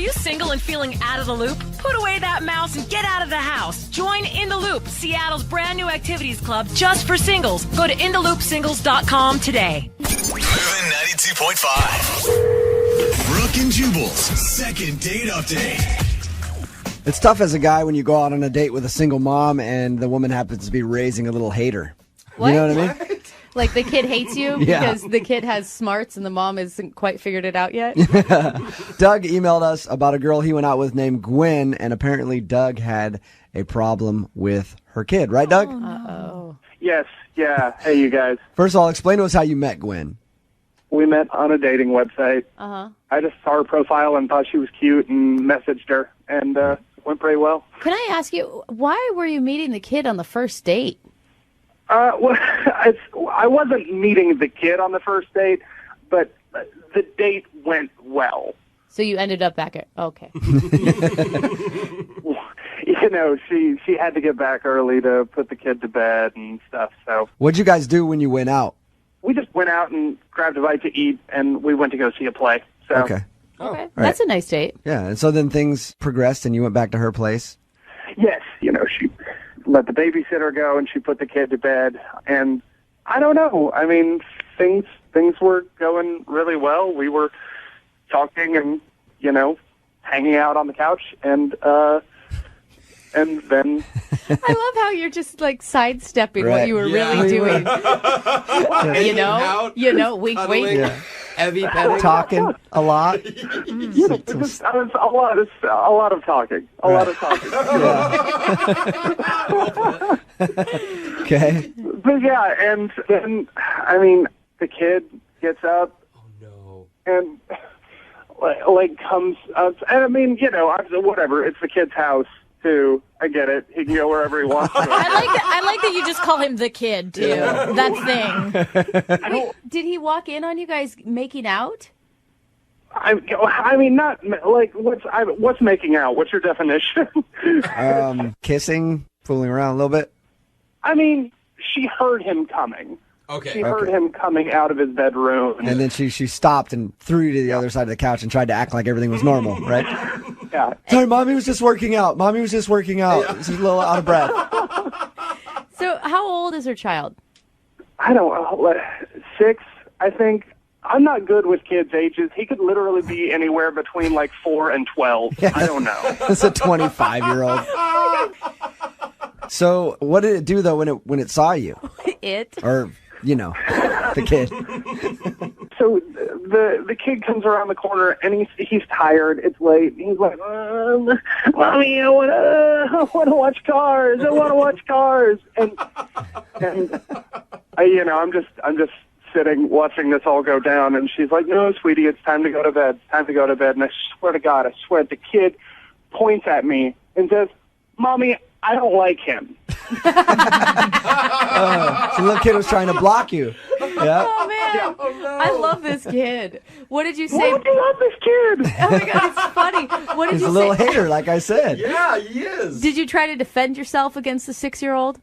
you single and feeling out of the loop? Put away that mouse and get out of the house. Join In the Loop, Seattle's brand new activities club just for singles. Go to intheloopsingles.com today. Moving 92.5. Brooke and Jubal's second date update. It's tough as a guy when you go out on a date with a single mom and the woman happens to be raising a little hater. What? You know what I mean? Like the kid hates you Yeah. because the kid has smarts and the mom hasn't quite figured it out yet? Doug emailed us about a girl he went out with named Gwen, and apparently Doug had a problem with her kid. Right, Doug? Uh-oh. Yes, yeah. Hey, you guys. First of all, explain to us how you met Gwen. We met on a dating website. Uh-huh. I just saw her profile and thought she was cute and messaged her, and went pretty well. Can I ask you, why were you meeting the kid on the first date? Well, I wasn't meeting the kid on the first date, but the date went well. So you ended up back at... Okay. You know, she had to get back early to put the kid to bed and stuff, so... What'd you guys do when you went out? We just went out and grabbed a bite to eat, and we went to go see a play. So. Okay. Okay. That's a nice date. Yeah, and so then things progressed and you went back to her place? Yes, you know, she let the babysitter go and she put the kid to bed. And I don't know. I mean, things were going really well. We were talking and, you know, hanging out on the couch and then... I love how you're just like sidestepping what Right. you were Yeah. really doing. Hanging out, wink, cuddling, wink. Yeah. heavy petting. Talking a lot? It was a lot of talking. A lot of talking. Okay. But yeah, and then, I mean, the kid gets up No. and like comes up, and I mean, you know, whatever. It's the kid's house too. I get it. He can go wherever he wants to. I like that you just call him the kid too. That thing. Wait, did he walk in on you guys making out? I mean, not like what's making out? What's your definition? Kissing, fooling around a little bit? I mean, she heard him coming. She Okay. heard him coming out of his bedroom. And then she stopped and threw you to the other side of the couch and tried to act like everything was normal, right? Yeah. Sorry, Mommy was just working out. She's a little out of breath. So how old is her child? I don't know, 6, I think. I'm not good with kids' ages. He could literally be anywhere between like 4 and 12. I don't know. It's a 25-year-old. So what did it do, though, when it saw you? It? Or, you know, the kid. So the kid comes around the corner and he's tired. It's late. He's like, Mommy, I want to watch Cars. I want to watch Cars. And you know, I'm just sitting watching this all go down. And she's like, no, sweetie, it's time to go to bed. It's time to go to bed. And I swear to God, the kid points at me and says, Mommy, I don't like him. So the little kid was trying to block you. Yeah. Oh, man. I love this kid. What did you say? Why would you love this kid? Oh, my God, it's funny. What did He's you a little say? hater, like I said. Yeah, he is. Did you try to defend yourself against the 6-year-old?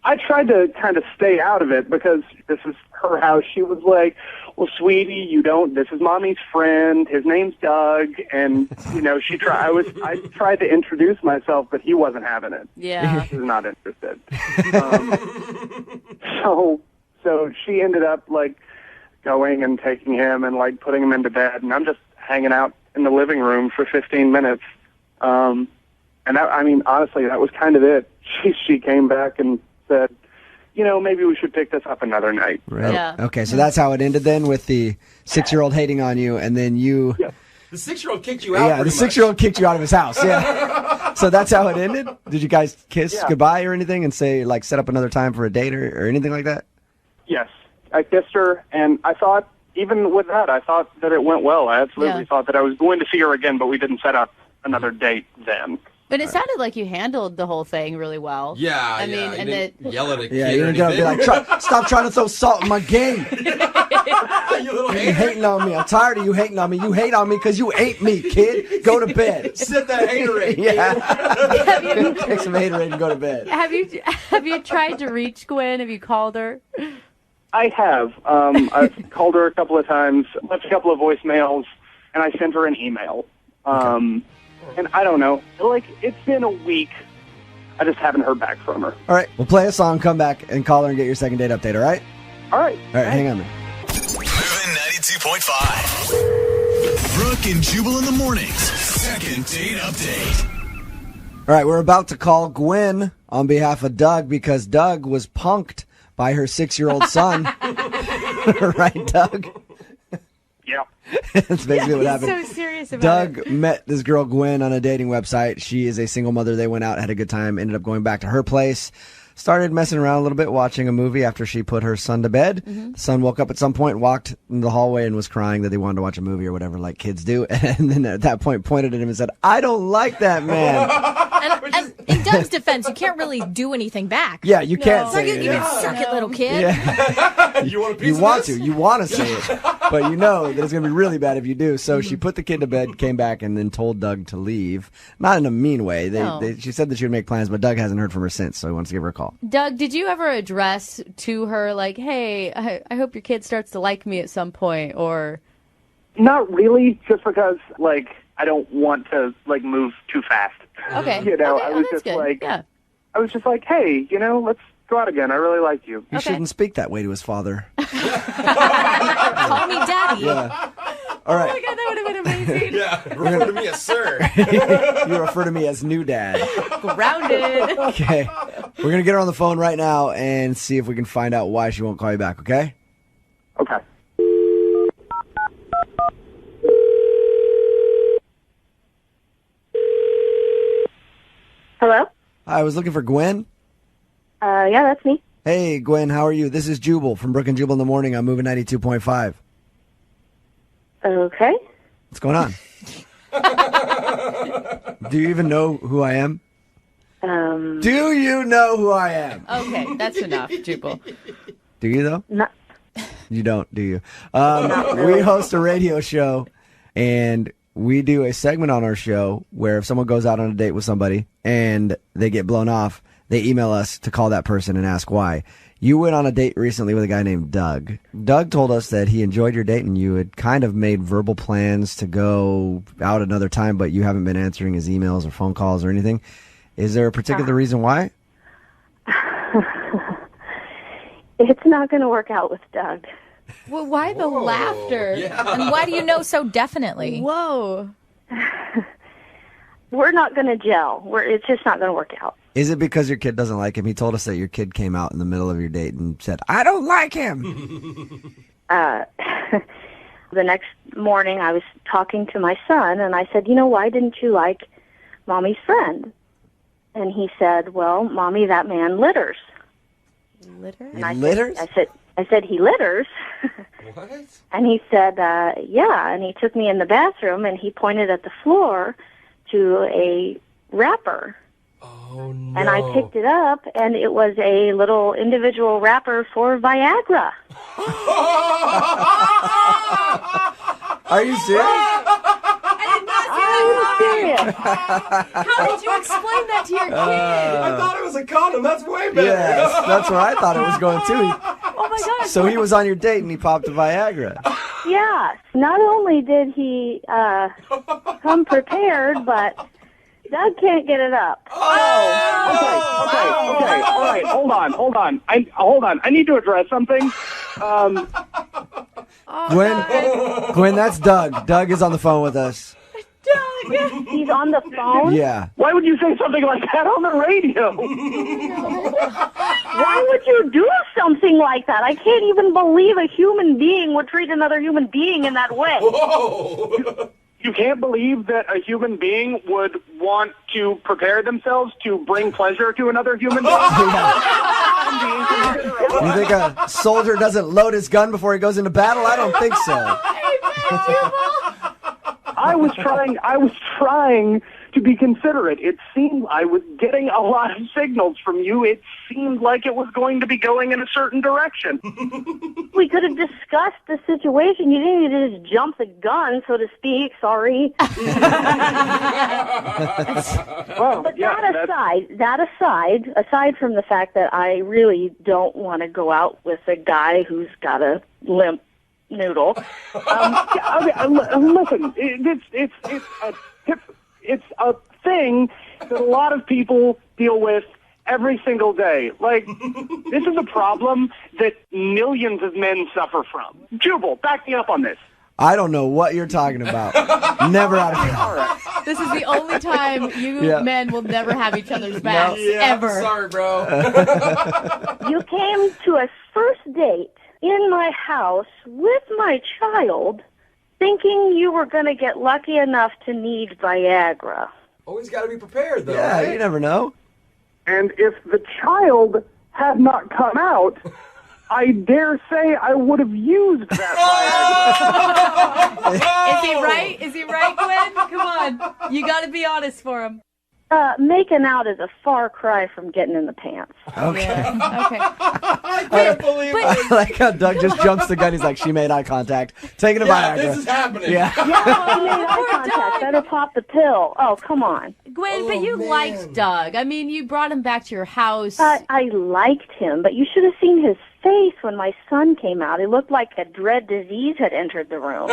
I tried to kind of stay out of it because this is her house. She was like, well, sweetie, this is Mommy's friend. His name's Doug. And, you know, I tried to introduce myself, but he wasn't having it. Yeah. He was not interested. So she ended up, like, going and taking him and, like, putting him into bed. And I'm just hanging out in the living room for 15 minutes. And that, I mean, honestly, that was kind of it. She came back and said, you know, maybe we should pick this up another night. Right. Yeah. Okay, so that's how it ended then, with the 6-year-old hating on you, and then you... Yeah. The 6-year-old kicked you out. Yeah, the 6-year-old kicked you out of his house. Yeah. So that's how it ended? Did you guys kiss goodbye or anything and say, like, set up another time for a date or anything like that? Yes. I kissed her, and I thought, even with that, I thought that it went well. I absolutely thought that I was going to see her again, but we didn't set up another date then. But it sounded like you handled the whole thing really well. Yeah, I mean, You and didn't yell at a Yeah, kid you or didn't be anything. like, stop trying to throw salt in my game. You little You hater. hating on me. I'm tired of you hating on me. You hate on me because you ain't me, kid. Go to bed. Sit that haterade. Yeah. Take some haterade and go to bed. have you tried to reach Gwen? Have you called her? I have. I've called her a couple of times, left a couple of voicemails, and I sent her an email. And I don't know. Like, it's been a week. I just haven't heard back from her. All right, we'll play a song, come back, and call her and get your second date update, all right? All right. All right, hang on a minute. Moving 92.5. Brooke and Jubal in the mornings. Second date update. All right, we're about to call Gwen on behalf of Doug because Doug was punked by her 6-year-old son. Right, Doug? Yeah. That's basically what happened. So serious about Doug met this girl, Gwen, on a dating website. She is a single mother. They went out, had a good time, ended up going back to her place. Started messing around a little bit, watching a movie after she put her son to bed. The son woke up at some point, walked in the hallway, and was crying that they wanted to watch a movie or whatever, like kids do. And then at that point, pointed at him and said, "I don't like that man." And in Doug's defense, you can't really do anything back. Yeah, you can't So say you it. can suck it, little kid. Yeah. You want a piece You of want this? to. You want to say it. But you know that it's going to be really bad if you do. So she put the kid to bed, came back, and then told Doug to leave. Not in a mean way. She said that she would make plans, but Doug hasn't heard from her since, so he wants to give her a call. Doug, did you ever address to her, like, hey, I hope your kid starts to like me at some point, or... Not really, just because, like, I don't want to, like, move too fast. Okay. You know, Okay. I Oh, was that's just good. like, Yeah. I was just like, hey, you know, let's go out again. I really like you. He shouldn't speak that way to his father. Call me daddy. Yeah. All right. Oh my God, that would have been amazing. Yeah, refer to me as sir. You refer to me as new dad. Grounded. Okay. We're going to get her on the phone right now and see if we can find out why she won't call you back, okay? Okay. Hello? I was looking for Gwen. Yeah, that's me. Hey, Gwen, how are you? This is Jubal from Brooke and Jubal in the morning. I'm moving 92.5. Okay. What's going on? Do you even know who I am? Do you know who I am? Okay, that's enough, Jubal. Do you, though? Not, You don't, do you? We host a radio show, and we do a segment on our show where if someone goes out on a date with somebody and they get blown off, they email us to call that person and ask why. You went on a date recently with a guy named Doug. Doug told us that he enjoyed your date and you had kind of made verbal plans to go out another time, but you haven't been answering his emails or phone calls or anything. Is there a particular reason why? it's not going to work out with Doug. Well, why the laughter? Yeah. And why do you know so definitely? Whoa. We're not going to gel. It's just not going to work out. Is it because your kid doesn't like him? He told us that your kid came out in the middle of your date and said, "I don't like him." The next morning, I was talking to my son, and I said, you know, why didn't you like Mommy's friend? And he said, well, Mommy, that man litters. Litter? And I Litters? I said, he litters? What? And he said, yeah. And he took me in the bathroom, and he pointed at the floor to a wrapper. Oh, no. And I picked it up, and it was a little individual wrapper for Viagra. Are you serious? I'm serious. How did you explain that to your kid? I thought it was a condom. That's way better. Yes, that's where I thought it was going too. Oh my God. So he was on your date and he popped a Viagra. Yes. Not only did he come prepared, but Doug can't get it up. Okay. All right. Hold on. I need to address something. Gwen, that's Doug. Doug is on the phone with us. He's on the phone? Yeah. Why would you say something like that on the radio? Why would you do something like that? I can't even believe a human being would treat another human being in that way. Whoa. You can't believe that a human being would want to prepare themselves to bring pleasure to another human being? You think a soldier doesn't load his gun before he goes into battle? I don't think so. I was trying to be considerate. It seemed I was getting a lot of signals from you. It seemed like it was going to be going in a certain direction. We could have discussed the situation. You didn't need to just jump the gun, so to speak. Sorry. Well, But yeah, that aside from the fact that I really don't want to go out with a guy who's got a limp noodle. Listen, it's a thing that a lot of people deal with every single day. Like, this is a problem that millions of men suffer from. Jubal, back me up on this. I don't know what you're talking about. Never out of All right. This is the only time you men will never have each other's backs, Yeah, ever. sorry, bro. You came to a first date in my house with my child thinking you were going to get lucky enough to need Viagra. Always got to be prepared, though. Yeah, right? you never know. And if the child had not come out, I dare say I would have used that Viagra. Is he right? Is he right, Gwen? Come on. You got to be honest for him. Making out is a far cry from getting in the pants. Okay. Yeah. Okay. I can't believe I it. like how Doug just jumps the gun. He's like, she made eye contact. Taking a Yeah, Viagra. this is happening. Yeah. Yeah, you made eye contact. Better pop the pill. Oh, come on. Gwen, but Oh, you man. liked Doug. I mean, you brought him back to your house. I liked him, but you should have seen his face when my son came out. It looked like a dread disease had entered the room.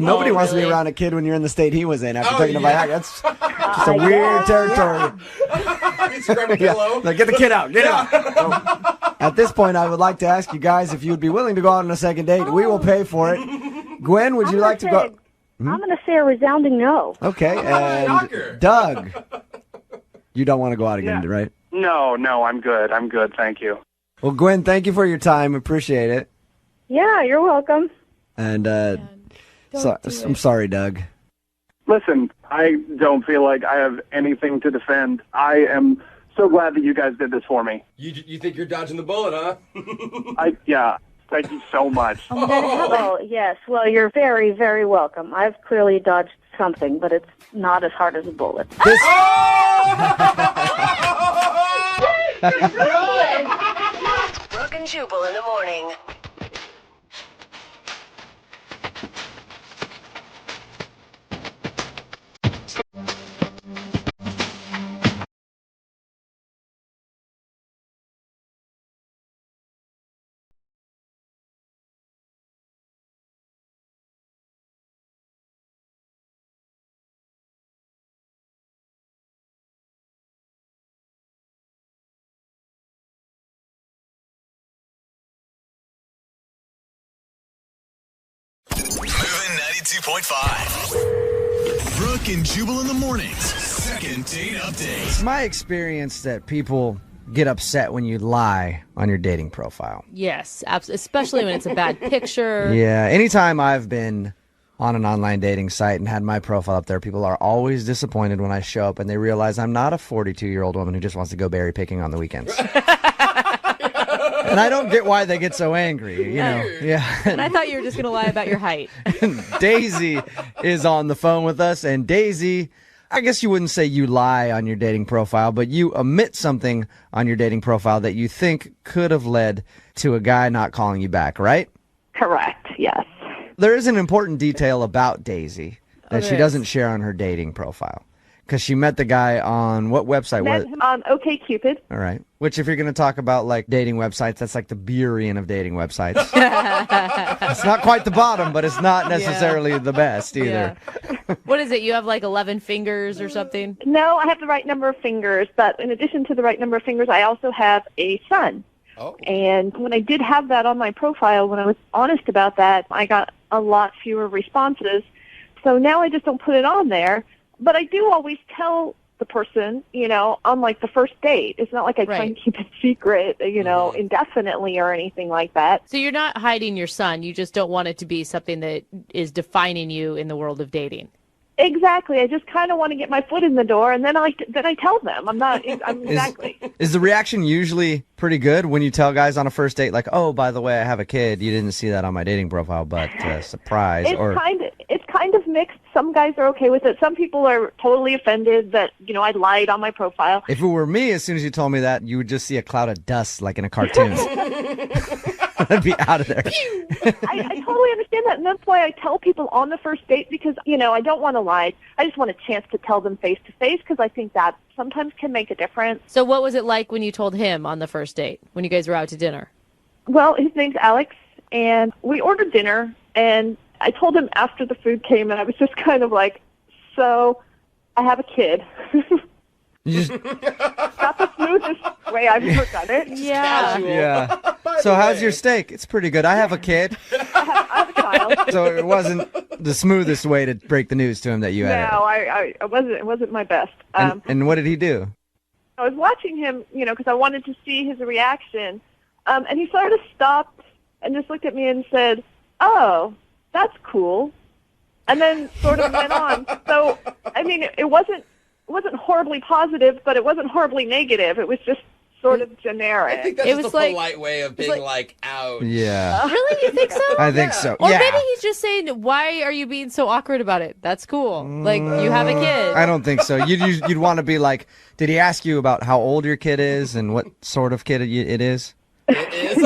Nobody wants to be really? around a kid when you're in the state he was in after Oh, taking a yeah. Viagra. That's just a weird territory. He's grabbing a pillow. Like, get the kid out. Get out. So, at this point, I would like to ask you guys if you would be willing to go out on a second date. We will pay for it. Gwen, would you like to go? I'm going to say a resounding no. Okay. And Shocker. Doug, you don't want to go out again, right? No, I'm good. I'm good, thank you. Well, Gwen, thank you for your time. Appreciate it. Yeah, you're welcome. And Don't do I'm it. sorry, Doug. Listen, I don't feel like I have anything to defend. I am so glad that you guys did this for me. You think you're dodging the bullet, huh? Yeah, thank you so much. Oh, yes. Well, you're very, very welcome. I've clearly dodged something, but it's not as hard as a bullet. This, Brooke and Jubal in the morning. Moving 92.5. Brooke and Jubal in the mornings. Second date update. it's my experience that people get upset when you lie on your dating profile. Yes, especially when it's a bad picture. Yeah, anytime I've been on an online dating site and had my profile up there, people are always disappointed when I show up and they realize I'm not a 42-year-old woman who just wants to go berry picking on the weekends. And I don't get why they get so angry, you know. Yeah. And I thought you were just going to lie about your height. Daisy is on the phone with us, and Daisy, I guess you wouldn't say you lie on your dating profile, but you omit something on your dating profile that you think could have led to a guy not calling you back, right? Correct, yes. There is an important detail about Daisy that she there doesn't is. share on her dating profile. Because she met the guy on what website? Met him on OkCupid. All right. Which, if you're going to talk about like dating websites, that's like the Burien of dating websites. It's not quite the bottom, but it's not necessarily the best either. Yeah. What is it? You have like 11 fingers or something? No, I have the right number of fingers, but in addition to the right number of fingers, I also have a son. Oh. And when I did have that on my profile, when I was honest about that, I got a lot fewer responses. So now I just don't put it on there. But I do always tell the person, you know, on like the first date. It's not like I try Right. and keep it secret, you know, indefinitely or anything like that. So you're not hiding your son. You just don't want it to be something that is defining you in the world of dating. Exactly. I just kind of want to get my foot in the door, and then I tell them. I'm exactly. Is the reaction usually pretty good when you tell guys on a first date, like, oh, by the way, I have a kid. You didn't see that on my dating profile, but surprise. It's kind of mixed. Some guys are okay with it. Some people are totally offended that, you know, I lied on my profile. If it were me, as soon as you told me that, you would just see a cloud of dust like in a cartoon. I'd be out of there. I totally understand that, and that's why I tell people on the first date, because, you know, I don't want to lie. I just want a chance to tell them face to face, because I think that sometimes can make a difference. So what was it like when you told him on the first date, when you guys were out to dinner? Well, his name's Alex, and we ordered dinner, And I told him after the food came, and I was just kind of like, so I have a kid. You just, Not the smoothest way I've ever done it. Yeah. yeah. So how's your steak? It's pretty good. I have a kid. I have a child. So it wasn't the smoothest way to break the news to him that you had No, it. I wasn't. It wasn't my best. And what did he do? I was watching him, because I wanted to see his reaction, and he sort of stopped and just looked at me and said, "Oh, that's cool," and then sort of went on. So, I mean, it wasn't horribly positive, but it wasn't horribly negative. It was just sort of generic. I think that's It just was a like- polite way of being like, ouch. Yeah. Really? You think so? I think so. Or yeah. maybe he's just saying, why are you being so awkward about it? That's cool. Like, you have a kid. I don't think so. You'd want to be like, did he ask you about how old your kid is and what sort of kid it is? It is.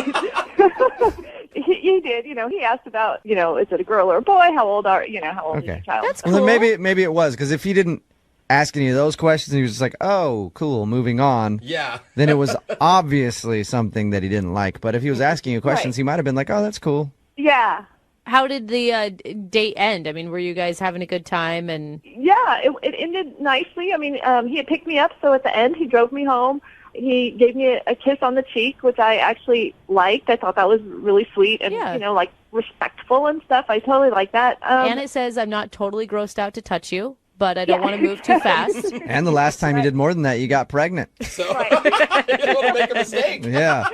He did. He asked about, is it a girl or a boy? How old is your child? That's Well, cool. then maybe it was, because if he didn't ask any of those questions, he was just like, oh, cool, moving on. Yeah. Then it was obviously something that he didn't like. But if he was asking you questions, Right. he might have been like, oh, that's cool. Yeah. How did the date end? I mean, were you guys having a good time? And Yeah, it ended nicely. I mean, he had picked me up, so at the end he drove me home. He gave me a kiss on the cheek, which I actually liked. I thought that was really sweet and, Yeah. like respectful and stuff. I totally like that. and it says, I'm not totally grossed out to touch you, but I don't want to move too fast. And the last time you did more than that, you got pregnant. So you don't want to make a mistake. Yeah.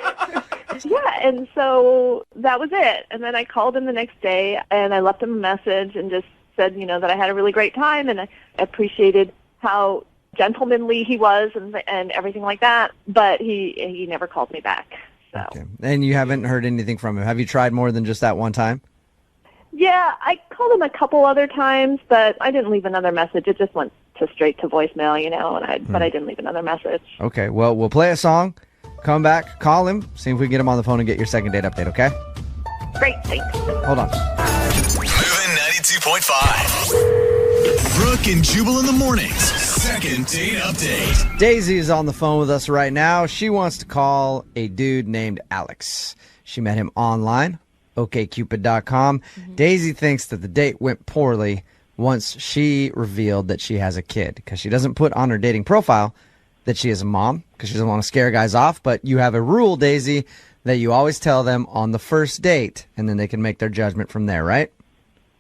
Yeah, and so that was it. And then I called him the next day, and I left him a message and just said, that I had a really great time, and I appreciated how gentlemanly he was and everything like that. But he never called me back. So Okay. And you haven't heard anything from him. Have you tried more than just that one time? yeah, I called him a couple other times, but I didn't leave another message. It just went straight to voicemail, but I didn't leave another message. Okay. Well, we'll play a song, come back, call him, see if we can get him on the phone and get your second date update, okay? Great, thanks. Hold on. Moving 92.5. Brooke and Jubal in the mornings. Second date update. Daisy is on the phone with us right now. She wants to call a dude named Alex. She met him online, okcupid.com. Daisy thinks that the date went poorly once she revealed that she has a kid, because she doesn't put on her dating profile that she is a mom because she doesn't want to scare guys off. But you have a rule, Daisy, that you always tell them on the first date, and then they can make their judgment from there, right?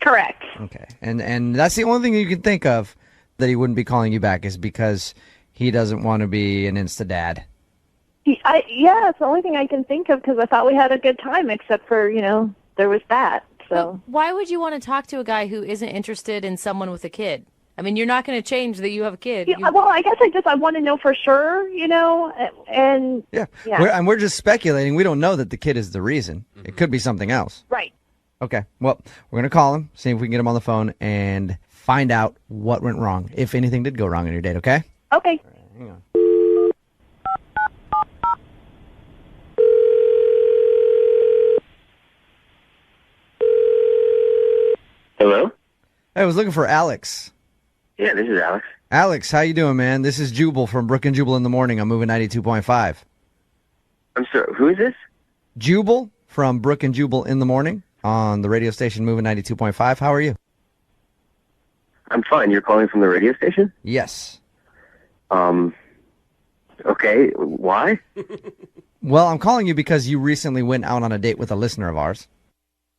Correct. Okay. And that's the only thing you can think of that he wouldn't be calling you back, is because he doesn't want to be an insta dad. Yeah, it's the only thing I can think of because I thought we had a good time, except for, there was that. So Why would you want to talk to a guy who isn't interested in someone with a kid? I mean, you're not going to change that you have a kid. yeah, well, I guess I want to know for sure, and Yeah. Yeah. We're just speculating. We don't know that the kid is the reason. It could be something else. right. Okay. Well, we're going to call him, see if we can get him on the phone, and find out what went wrong, if anything did go wrong on your date, okay? Okay. Hang on. Hello? Hey, I was looking for Alex. Yeah, this is Alex. Alex, how you doing, man? This is Jubal from Brooke and Jubal in the morning. I'm moving 92.5. I'm sorry, who is this? Jubal from Brooke and Jubal in the morning on the radio station moving 92.5. How are you? I'm fine. You're calling from the radio station? Yes. Okay, why? Well, I'm calling you because you recently went out on a date with a listener of ours.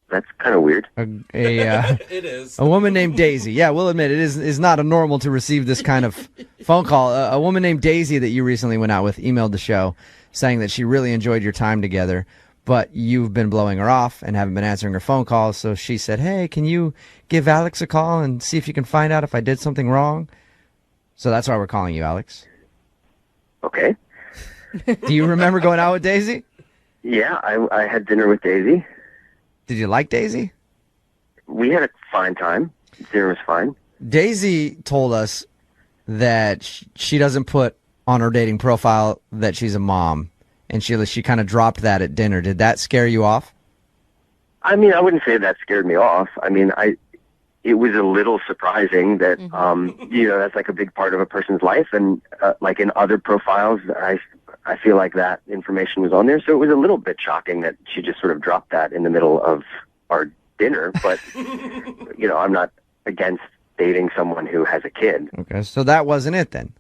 That's kind of weird. It is. A woman named Daisy. Yeah, we'll admit it is not a normal to receive this kind of phone call. A woman named Daisy that you recently went out with emailed the show saying that she really enjoyed your time together, but you've been blowing her off and haven't been answering her phone calls. So she said, hey, can you give Alex a call and see if you can find out if I did something wrong? So that's why we're calling you, Alex. Okay. Do you remember going out with Daisy? Yeah, I had dinner with Daisy. Did you like Daisy? We had a fine time. Dinner was fine. Daisy told us that she doesn't put on her dating profile that she's a mom, and she kind of dropped that at dinner. Did that scare you off? I mean, I wouldn't say that scared me off. I mean, it was a little surprising that, that's like a big part of a person's life. And like in other profiles, I feel like that information was on there. So it was a little bit shocking that she just sort of dropped that in the middle of our dinner, but I'm not against dating someone who has a kid. Okay, so that wasn't it then.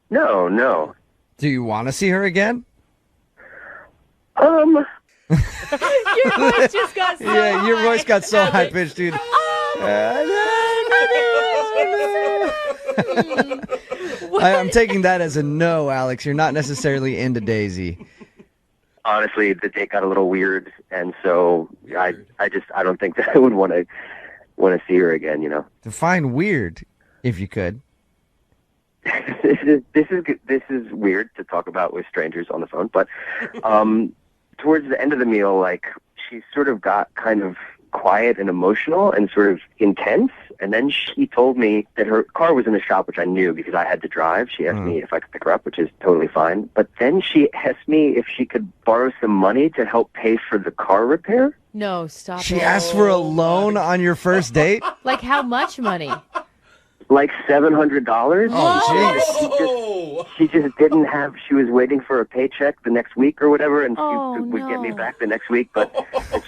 No. Do you want to see her again? Your voice just got so Yeah, your high. voice got so high pitched, dude. I'm taking that as a no, Alex. You're not necessarily into Daisy. Honestly, the date got a little weird, and so I don't think that I would want to see her again. Define weird, if you could. This is weird to talk about with strangers on the phone, but towards the end of the meal, like, she sort of got kind of quiet and emotional and sort of intense, and then she told me that her car was in the shop, which I knew because I had to drive. She asked me if I could pick her up, which is totally fine, but then she asked me if she could borrow some money to help pay for the car repair. No, stop She it. asked for a loan on your first date? Like, how much money? Like $700. Oh, She just didn't have. She was waiting for a paycheck the next week or whatever, and Oh, she would get me no. back the next week. But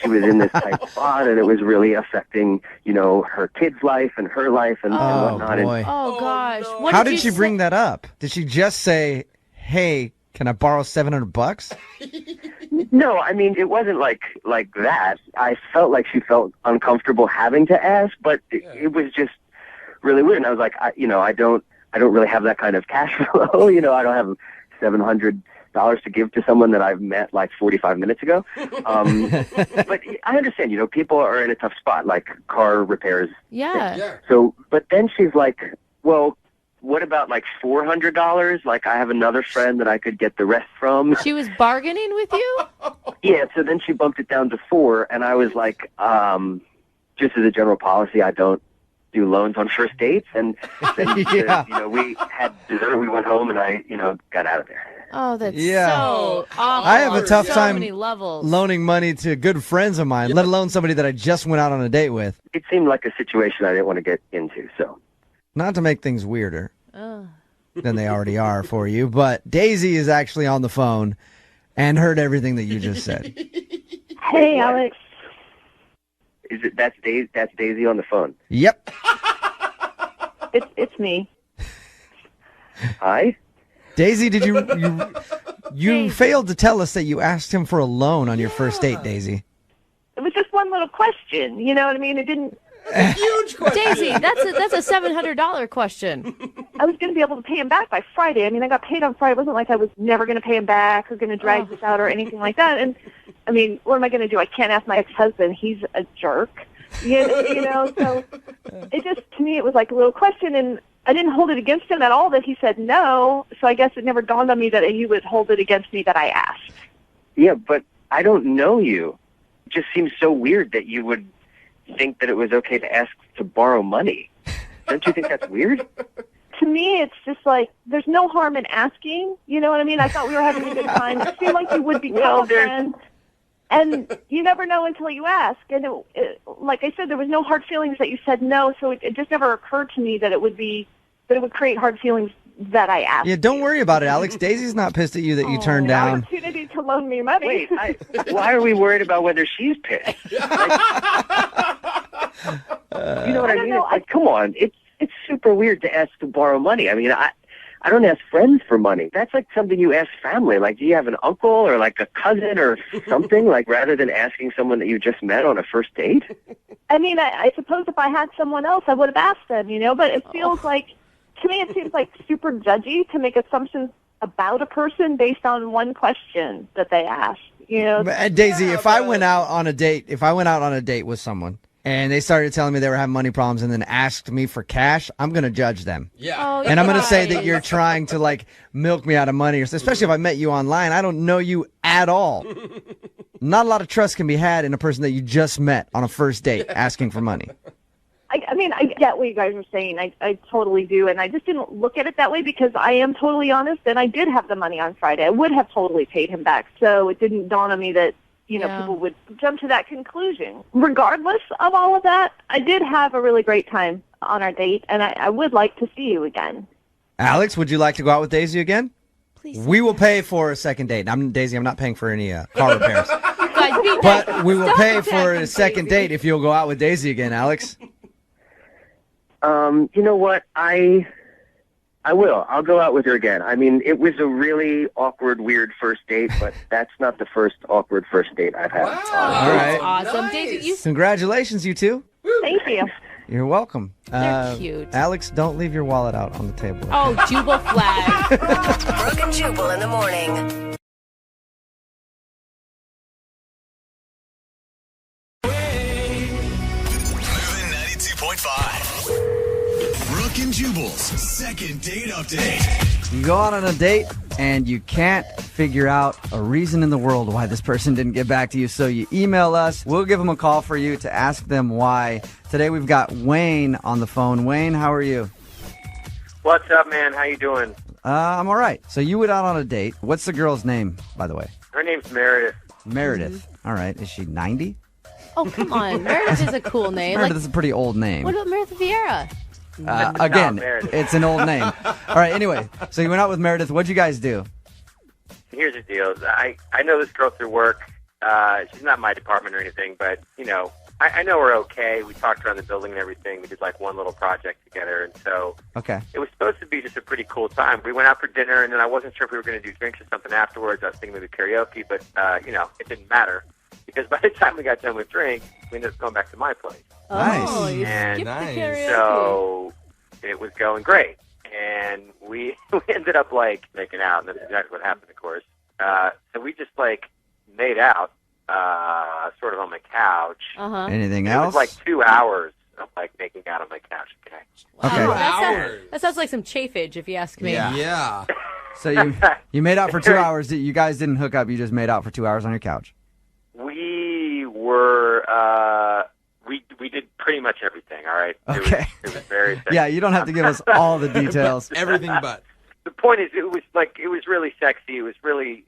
she was in this tight spot, and it was really affecting, her kid's life and her life and whatnot. And boy. Oh, gosh. What How did did she you bring say? that up? Did she just say, hey, can I borrow $700? no, I mean, it wasn't like that. I felt like she felt uncomfortable having to ask, but it was just really weird. And I was like, I don't really have that kind of cash flow. I don't have $700 to give to someone that I've met like 45 minutes ago. But I understand, people are in a tough spot, like car repairs. Yeah. So, but then she's like, well, what about like $400? Like, I have another friend that I could get the rest from. She was bargaining with you? Yeah. So then she bumped it down to $4, and I was like, just as a general policy, I don't do loans on first dates. And then we had dessert, we went home, and I got out of there. Oh, that's Yeah. so awful. I have a tough so time many levels. loaning money to good friends of mine, let alone somebody that I just went out on a date with. It seemed like a situation I didn't want to get into. So Not to make things weirder than they already are for you, but Daisy is actually on the phone and heard everything that you just said. Hey, Alex. that's Daisy on the phone? Yep. It's me. Hi. Daisy, did you failed to tell us that you asked him for a loan on your first date, Daisy? It was just one little question. You know what I mean? It didn't. Huge question. Daisy, that's a $700 question. I was going to be able to pay him back by Friday. I mean, I got paid on Friday. It wasn't like I was never going to pay him back or going to drag this out or anything like that. And, I mean, what am I going to do? I can't ask my ex-husband. He's a jerk. You know, so it just, to me, it was like a little question. And I didn't hold it against him at all that he said no. So I guess it never dawned on me that he would hold it against me that I asked. Yeah, but I don't know you. It just seems so weird that you would think that it was okay to ask to borrow money. Don't you think that's weird? To me, it's just like, there's no harm in asking. You know what I mean? I thought we were having a good time. It seemed like you would become a friend. And you never know until you ask. And like I said, there was no hard feelings that you said no, so it just never occurred to me that it would create hard feelings that I asked. Yeah, don't worry about it, Alex. Daisy's not pissed at you that you turned down. Opportunity to loan me money. Wait, why are we worried about whether she's pissed? You know what I mean? It's like, come on, it's super weird to ask to borrow money. I mean, I don't ask friends for money. That's like something you ask family. Like, do you have an uncle or like a cousin or something? Like, rather than asking someone that you just met on a first date? I mean, I suppose if I had someone else, I would have asked them, you know, but it feels like, to me, it seems like super judgy to make assumptions about a person based on one question that they asked, you know. Daisy, if I went out on a date with someone and they started telling me they were having money problems and then asked me for cash, I'm going to judge them. Yeah. Oh, And I'm going to guys. say that you're trying to, like, milk me out of money, especially if I met you online. I don't know you at all. Not a lot of trust can be had in a person that you just met on a first date asking for money. I mean, I get what you guys are saying. I totally do. And I just didn't look at it that way because I am totally honest, and I did have the money on Friday. I would have totally paid him back. So it didn't dawn on me that, you know, people would jump to that conclusion. Regardless of all of that, I did have a really great time on our date, and I would like to see you again. Alex, would you like to go out with Daisy again? Please. We will pay for a second date. Daisy, I'm not paying for any car repairs. guys beat But that. we will Stop pay for attacking a second Daisy. date if you'll go out with Daisy again, Alex. You know what? I will. I'll go out with her again. I mean, it was a really awkward, weird first date, but that's not the first awkward first date I've had. All right. Awesome. Daisy, you Congratulations, you two. Thank you. You're welcome. They're cute. Alex, don't leave your wallet out on the table. Oh, Jubal flag. Brooke and Jubal in the morning. Moving 92.5. Brooke and Jubal's second date update. You go out on a date and you can't figure out a reason in the world why this person didn't get back to you, so you email us. We'll give them a call for you to ask them why. Today we've got Wayne on the phone. Wayne, how are you? What's up, man? How you doing? I'm all right. So you went out on a date. What's the girl's name, by the way? Her name's Meredith. Meredith. All right. Is she 90? Oh, come on. Meredith is a cool name. Meredith is a pretty old name. What about Meredith Vieira? Again, Meredith. it's an old name. All right, anyway, so you went out with Meredith. What'd you guys do? Here's the deal. I know this girl through work. She's not my department or anything, but, you know, I know her okay. We talked around the building and everything. We did, like, one little project together, and so Okay. it was supposed to be just a pretty cool time. We went out for dinner, and then I wasn't sure if we were going to do drinks or something afterwards. I was thinking maybe karaoke, but, you know, it didn't matter. Because by the time we got done with drinks, we ended up going back to my place. Nice. Oh, you And skipped the karaoke. So it was going great. And we ended up, like, making out. And that's exactly what happened, of course. So we just, like, made out sort of on my couch. Uh-huh. Anything It else? was, like, 2 hours of, like, making out on my couch. Okay. Okay. That sounds like some chafage, if you ask me. Yeah. So you made out for 2 hours. You guys didn't hook up. You just made out for 2 hours on your couch. We were, we did pretty much everything, all right? Okay. It was very sexy. Yeah, you don't have to give us all the details. Everything but. The point is, it was really sexy. It was really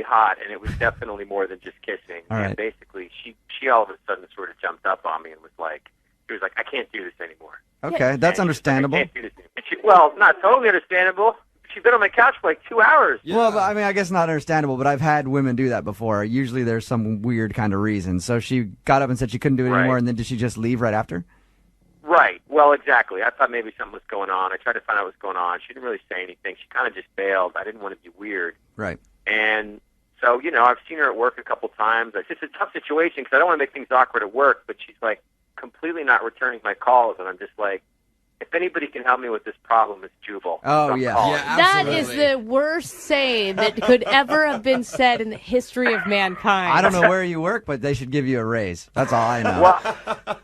hot, and it was definitely more than just kissing. All right. And basically, she all of a sudden sort of jumped up on me and was like, I can't do this anymore. Okay, that's And understandable. I can't do this anymore. And well, not totally understandable. She's been on my couch for like 2 hours. Well, but, I mean, I guess not understandable, but I've had women do that before. Usually there's some weird kind of reason. So she got up and said she couldn't do it anymore, and then did she just leave right after? Right. Well, exactly. I thought maybe something was going on. I tried to find out what's going on. She didn't really say anything. She kind of just bailed. I didn't want to be weird. Right. And so, you know, I've seen her at work a couple times. It's just a tough situation because I don't want to make things awkward at work, but she's, like, completely not returning my calls, and I'm just like, if anybody can help me with this problem, it's Jubal. Oh, Don't yeah. call Yeah, her. That is the worst saying that could ever have been said in the history of mankind. I don't know where you work, but they should give you a raise. That's all I know. Well,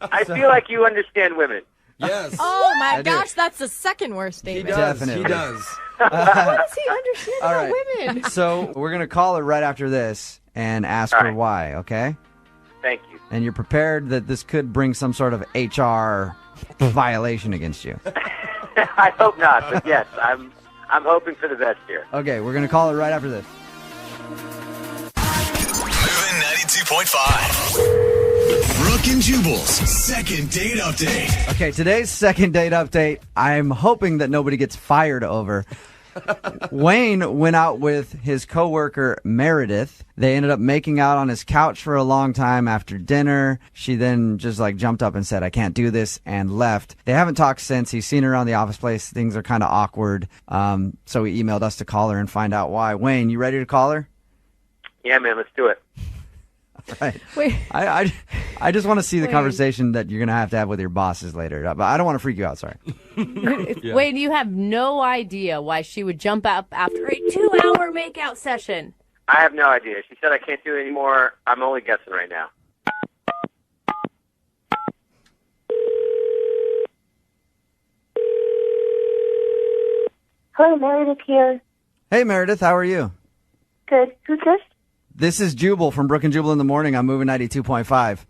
I feel like you understand women. Yes. Oh my I do. gosh, that's the second worst statement. Definitely. He does. What does he understand All about right. women? So we're going to call her right after this and ask her why, okay? Thank you. And you're prepared that this could bring some sort of HR violation against you. I hope not, but yes, I'm hoping for the best here. Okay, we're going to call her right after this. Moving 92.5. Brooke and Jubal's second date update. Okay, today's second date update, I'm hoping that nobody gets fired over. Wayne went out with his coworker Meredith. They ended up making out on his couch for a long time after dinner. She then just like jumped up and said, I can't do this, and left. They haven't talked since. He's seen her around the office place. Things are kind of awkward. So he emailed us to call her and find out why. Wayne, you ready to call her? Yeah, man, let's do it. Right. Wait. I just want to see the Wayne. conversation that you're going to have with your bosses later. But I don't want to freak you out, sorry. Wayne, you have no idea why she would jump up after a 2-hour makeout session. I have no idea. She said I can't do it anymore. I'm only guessing right now. Hello, Meredith here. Hey, Meredith, how are you? Good. Who's this? This is Jubal from Brooke and Jubal in the Morning. I'm moving 92.5.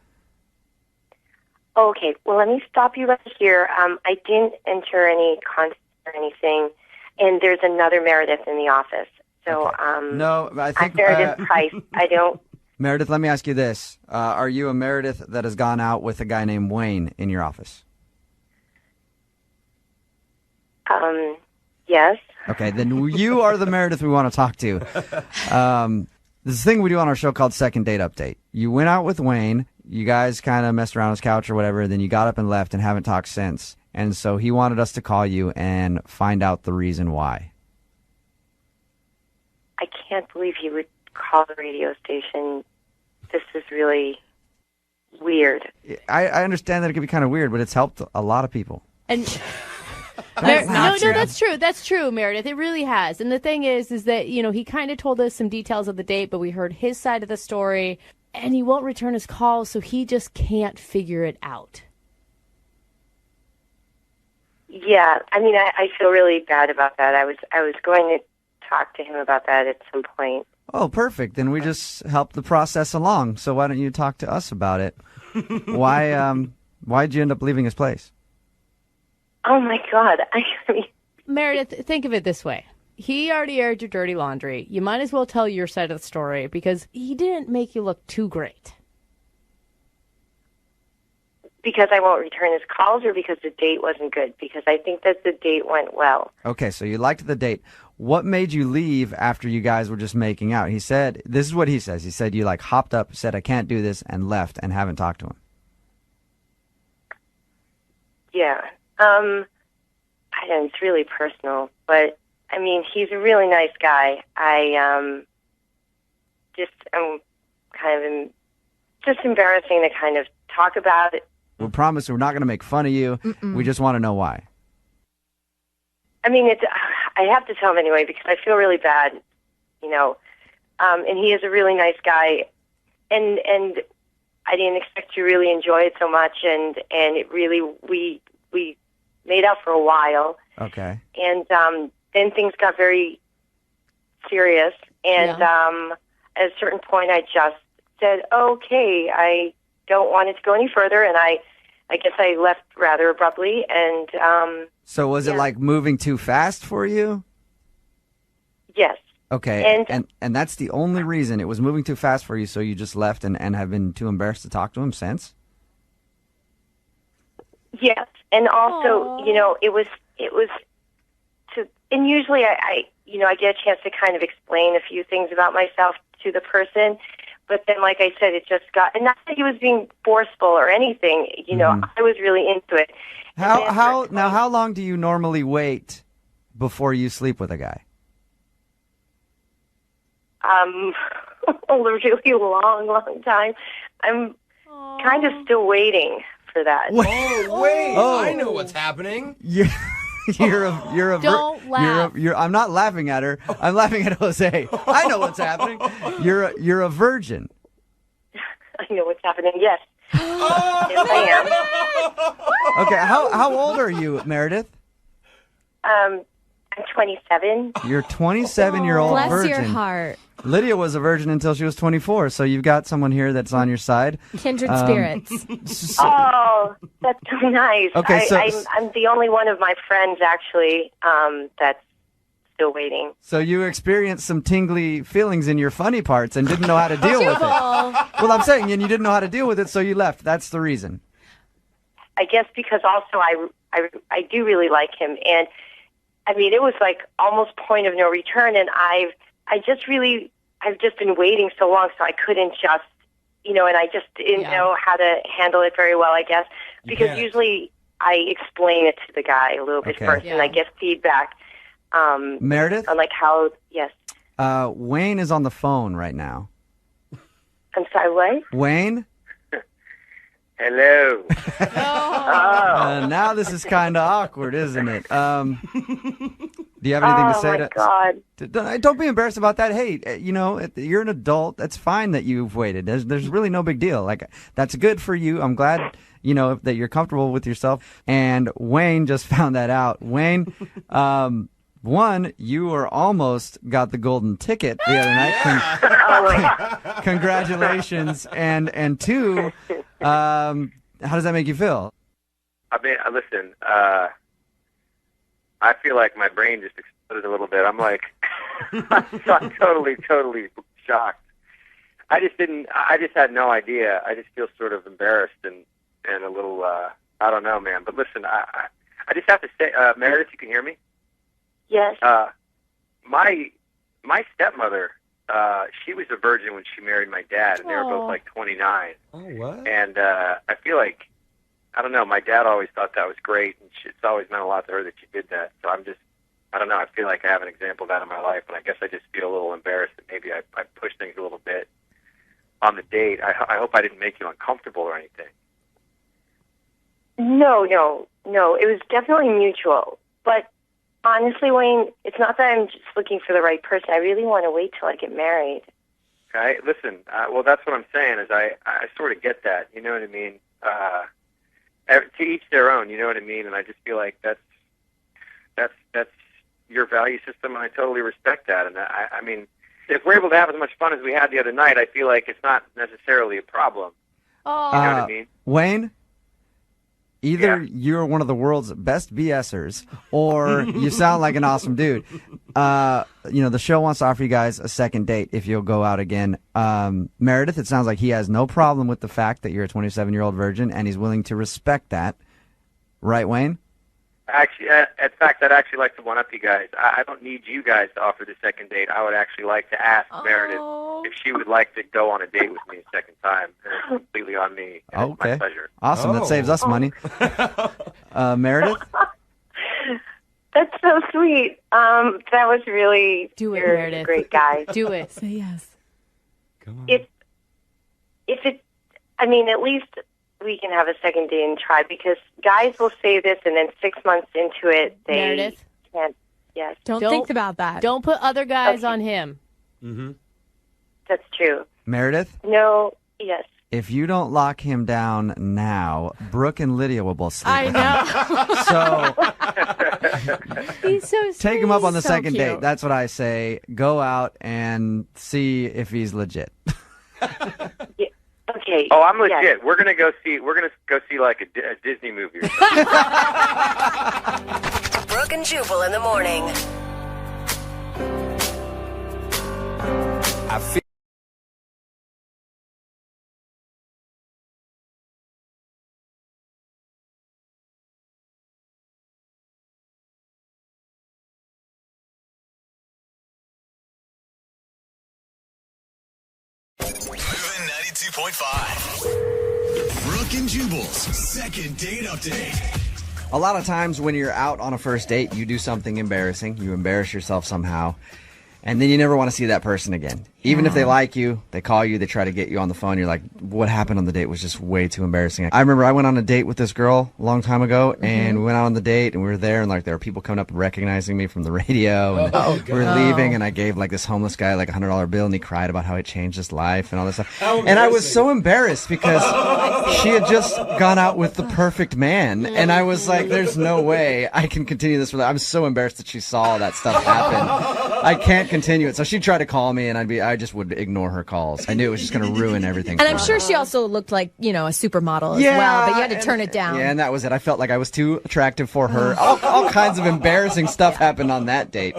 Okay, well, let me stop you right here. I didn't enter any contact or anything, and there's another Meredith in the office. So, No, I think... Meredith Price. I don't... Meredith, let me ask you this. Are you a Meredith that has gone out with a guy named Wayne in your office? Yes. Okay, then you are the Meredith we want to talk to. This thing we do on our show called Second Date Update. You went out with Wayne. You guys kind of messed around on his couch or whatever. Then you got up and left and haven't talked since. And so he wanted us to call you and find out the reason why. I can't believe you would call the radio station. This is really weird. I understand that it can be kind of weird, but it's helped a lot of people. And That's not true. No, that's true. That's true, Meredith. It really has. And the thing is that, he kind of told us some details of the date, but we heard his side of the story, and he won't return his calls, so he just can't figure it out. Yeah, I mean, I feel really bad about that. I was going to talk to him about that at some point. Oh, perfect. Then we just help the process along. So why don't you talk to us about it? Why'd you end up leaving his place? Oh, my God. I mean... Meredith, think of it this way. He already aired your dirty laundry. You might as well tell your side of the story because he didn't make you look too great. Because I won't return his calls or because the date wasn't good? Because I think that the date went well. Okay, so you liked the date. What made you leave after you guys were just making out? He said, this is what he says. He said you hopped up, said, I can't do this, and left and haven't talked to him. Yeah. I don't know, it's really personal, but I mean, he's a really nice guy. I'm kind of just embarrassing to kind of talk about it. We promise we're not going to make fun of you. Mm-mm. We just want to know why. I mean, I have to tell him anyway because I feel really bad, and he is a really nice guy, and I didn't expect to really enjoy it so much, and it really, we made out for a while. Okay. And then things got very serious, and at a certain point I just said, okay, I don't want it to go any further, and I guess I left rather abruptly, and... So was it like moving too fast for you? Yes. Okay, and that's the only reason it was moving too fast for you, so you just left and have been too embarrassed to talk to him since? Yes, and also, it was to, and usually I get a chance to kind of explain a few things about myself to the person, but then, like I said, it just got, and not that he was being forceful or anything, I was really into it. How long do you normally wait before you sleep with a guy? A really long time. I'm kind of still waiting for that. Oh, wait. Oh. I know what's happening. Don't laugh. I'm not laughing at her. I'm laughing at Jose. I know what's happening. You're a virgin. I know what's happening. Yes. Yes, I am. Okay. How old are you, Meredith? I'm 27. You're 27-year-old Bless virgin. your heart. Lydia was a virgin until she was 24, so you've got someone here that's on your side. Kindred spirits. Oh, that's so nice. Okay, I'm the only one of my friends, actually, that's still waiting. So you experienced some tingly feelings in your funny parts and didn't know how to deal with it. Well, I'm saying, and you didn't know how to deal with it, so you left. That's the reason. I guess because also I do really like him, and I mean, it was like almost point of no return, and I've just been waiting so long, so I couldn't just, and I just didn't know how to handle it very well, I guess, because usually I explain it to the guy a little bit first, and I get feedback. Meredith? On like how, yes. Wayne is on the phone right now. I'm sorry, what? Wayne? Hello. Now this is kind of awkward, isn't it? Do you have anything to say? God. Don't be embarrassed about that. Hey, you're an adult. That's fine that you've waited. There's really no big deal. Like, that's good for you. I'm glad, that you're comfortable with yourself. And Wayne just found that out. Wayne, one, you were almost got the golden ticket the other night. Congratulations. And two, how does that make you feel? I mean, listen, I feel like my brain just exploded a little bit. I'm like, I'm totally shocked. I just had no idea. I just feel sort of embarrassed and a little, I don't know, man. But listen, I just have to say, Meredith, you can hear me? Yes. My stepmother she was a virgin when she married my dad, and they were both like 29. Oh, what? And I feel like, I don't know, my dad always thought that was great, and it's always meant a lot to her that she did that. So I don't know, I feel like I have an example of that in my life, and I guess I just feel a little embarrassed that maybe I pushed things a little bit on the date. I hope I didn't make you uncomfortable or anything. No. It was definitely mutual. But honestly, Wayne, it's not that I'm just looking for the right person. I really want to wait till I get married. Okay, listen, well, that's what I'm saying, is I sort of get that, you know what I mean? To each their own, you know what I mean? And I just feel like that's your value system, and I totally respect that. And I mean, if we're able to have as much fun as we had the other night, I feel like it's not necessarily a problem. Oh. You know what I mean? Wayne, either you're one of the world's best BSers, or you sound like an awesome dude. The show wants to offer you guys a second date if you'll go out again. Meredith, it sounds like he has no problem with the fact that you're a 27-year-old virgin, and he's willing to respect that. Right, Wayne? Actually, in fact, I'd actually like to one-up you guys. I don't need you guys to offer the second date. I would actually like to ask Meredith if she would like to go on a date with me a second time. And it's completely on me. And it's my pleasure. Awesome. That saves us money. Meredith? That's so sweet. That was really Do it, you're Meredith. a great guy. Do it. Say yes. Come on. If at least we can have a second date and try, because guys will say this and then 6 months into it, they Meredith? can't. Yes. Don't think about that. Don't put other guys on him. Mm-hmm. That's true. Meredith? No, yes. If you don't lock him down now, Brooke and Lydia will both sleep I with him. know. He's so sweet. Take him up on the So second cute. date. That's what I say. Go out and see if he's legit. Okay. Oh, I'm legit. Yes. We're gonna go see like a Disney movie or something. Brooke and Jubal in the morning. I feel. Moving 92.5. Brooke and Jubal's second date update. A lot of times when you're out on a first date, you do something embarrassing. You embarrass yourself somehow. And then you never want to see that person again. Even if they like you, they call you, they try to get you on the phone. You're like, what happened on the date was just way too embarrassing. I remember I went on a date with this girl a long time ago, and we went out on the date, and we were there, and like there were people coming up and recognizing me from the radio, and we were leaving, and I gave like this homeless guy like a $100 bill, and he cried about how it changed his life and all this stuff. And I was so embarrassed because she had just gone out with the perfect man, and I was like, there's no way I can continue this with her. I'm so embarrassed that she saw that stuff happen. I can't continue it. So she'd try to call me, and I just would ignore her calls. I knew it was just going to ruin everything. And for I'm her. sure she also looked like, a supermodel as well, but you had to turn it down. Yeah, and that was it. I felt like I was too attractive for her. All kinds of embarrassing stuff happened on that date.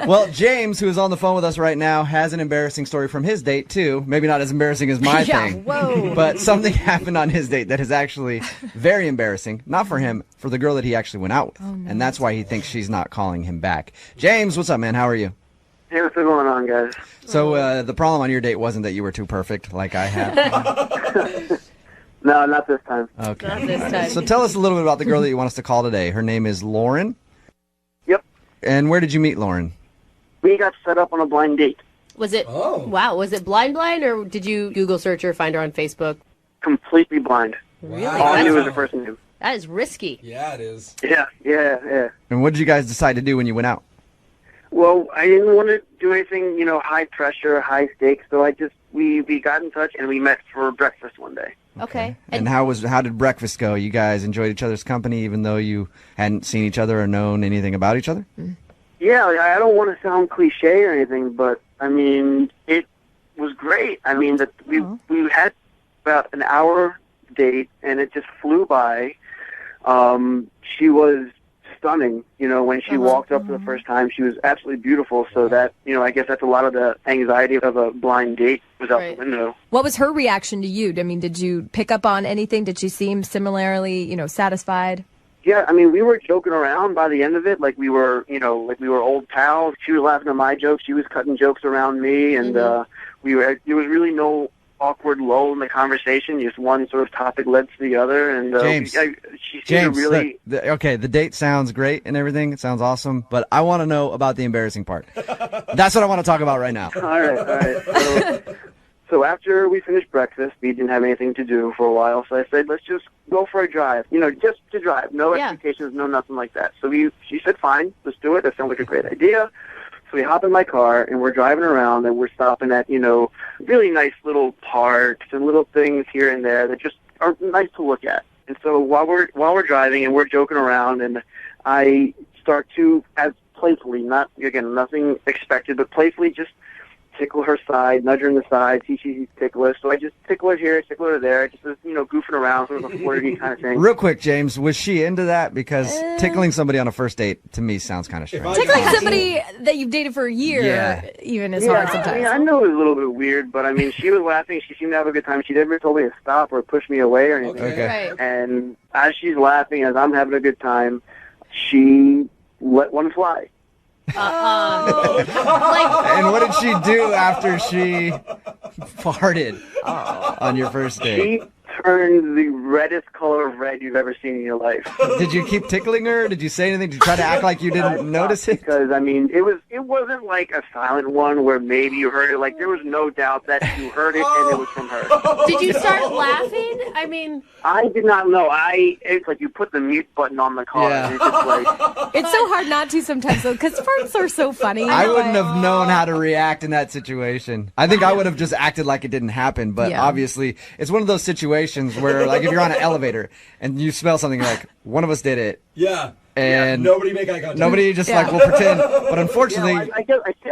Well, James, who is on the phone with us right now, has an embarrassing story from his date, too. Maybe not as embarrassing as my thing. Whoa. But something happened on his date that is actually very embarrassing. Not for him, for the girl that he actually went out with. And that's why he thinks she's not calling him back. James, what's up, man? How are you? Hey, what's going on, guys? So the problem on your date wasn't that you were too perfect like I have? No, not this time. Okay. Not this time. So tell us a little bit about the girl that you want us to call today. Her name is Lauren. Yep. And where did you meet Lauren? We got set up on a blind date. Was it? Wow. Was it blind, or did you Google search her, find her on Facebook? Completely blind. Really? All I knew was the first name. That is risky. Yeah, it is. Yeah. And what did you guys decide to do when you went out? Well, I didn't want to do anything, high pressure, high stakes. So we got in touch and we met for breakfast one day. Okay. And how did breakfast go? You guys enjoyed each other's company even though you hadn't seen each other or known anything about each other? Yeah, I don't want to sound cliche or anything, but I mean, it was great. I mean, we had about an hour date and it just flew by. She was stunning. When she walked up for the first time, she was absolutely beautiful. So that, I guess that's a lot of the anxiety of a blind date was out the window. What was her reaction to you? I mean, did you pick up on anything? Did she seem similarly, satisfied? Yeah, I mean, we were joking around by the end of it, like we were, like we were old pals. She was laughing at my jokes, she was cutting jokes around me, and there was really no awkward lull in the conversation. Just one sort of topic led to the other, and James, she seemed to really. look, okay, the date sounds great and everything. It sounds awesome, but I want to know about the embarrassing part. That's what I want to talk about right now. All right. So after we finished breakfast, we didn't have anything to do for a while, so I said, let's just go for a drive. Just to drive. No expectations, no nothing like that. So she said, fine, let's do it. That sounds like a great idea. So we hop in my car, and we're driving around, and we're stopping at, really nice little parks and little things here and there that just are nice to look at. And so while we're driving and we're joking around, and I start to, as playfully, nothing expected, but playfully just tickle her side, nudge her in the side, see she's ticklish. So I just tickle her here, tickle her there, just goofing around, sort of a flirty kind of thing. Real quick, James, was she into that? Because tickling somebody on a first date, to me, sounds kind of strange. Tickling somebody that you've dated for a year even is hard sometimes. I know it was a little bit weird, but I mean, she was laughing. She seemed to have a good time. She never told me to stop or push me away or anything. Okay. Right. And as she's laughing, as I'm having a good time, she let one fly. And what did she do after she farted on your first date? She turned the reddest color of red you've ever seen in your life. Did you keep tickling her? Did you say anything? Did you try to act like you didn't notice it? Because, I mean, it wasn't like a silent one where maybe you heard it. Like, there was no doubt that you heard it and it was from her. Did you start laughing? I mean... I did not know. It's like you put the mute button on the car. Yeah. And it's just like... It's so hard not to sometimes, though, because farts are so funny. I wouldn't have known how to react in that situation. I think I would have just acted like it didn't happen, but obviously it's one of those situations where, like, if you're on an elevator and you smell something, you're like, one of us did it. Yeah. And nobody make eye contact. Nobody just like will pretend. But unfortunately,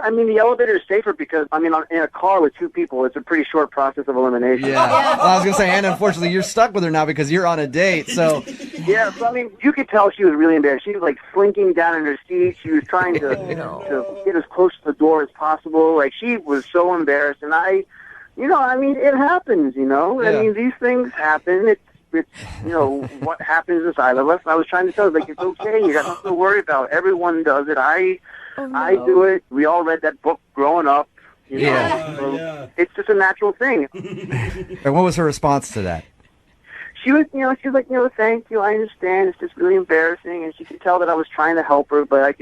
I mean, the elevator is safer because in a car with two people, it's a pretty short process of elimination. yeah. Well, I was gonna say, and unfortunately, you're stuck with her now because you're on a date. So yeah, so I mean, you could tell she was really embarrassed. She was like slinking down in her seat. She was trying to get as close to the door as possible. Like, she was so embarrassed, and I mean, it happens. I mean, these things happen. It's what happens inside of us. I was trying to tell her, like, it's okay. You got nothing to worry about. Everyone does it. I do it. We all read that book growing up. It's just a natural thing. And what was her response to that? She was, she was like, thank you. I understand. It's just really embarrassing. And she could tell that I was trying to help her, but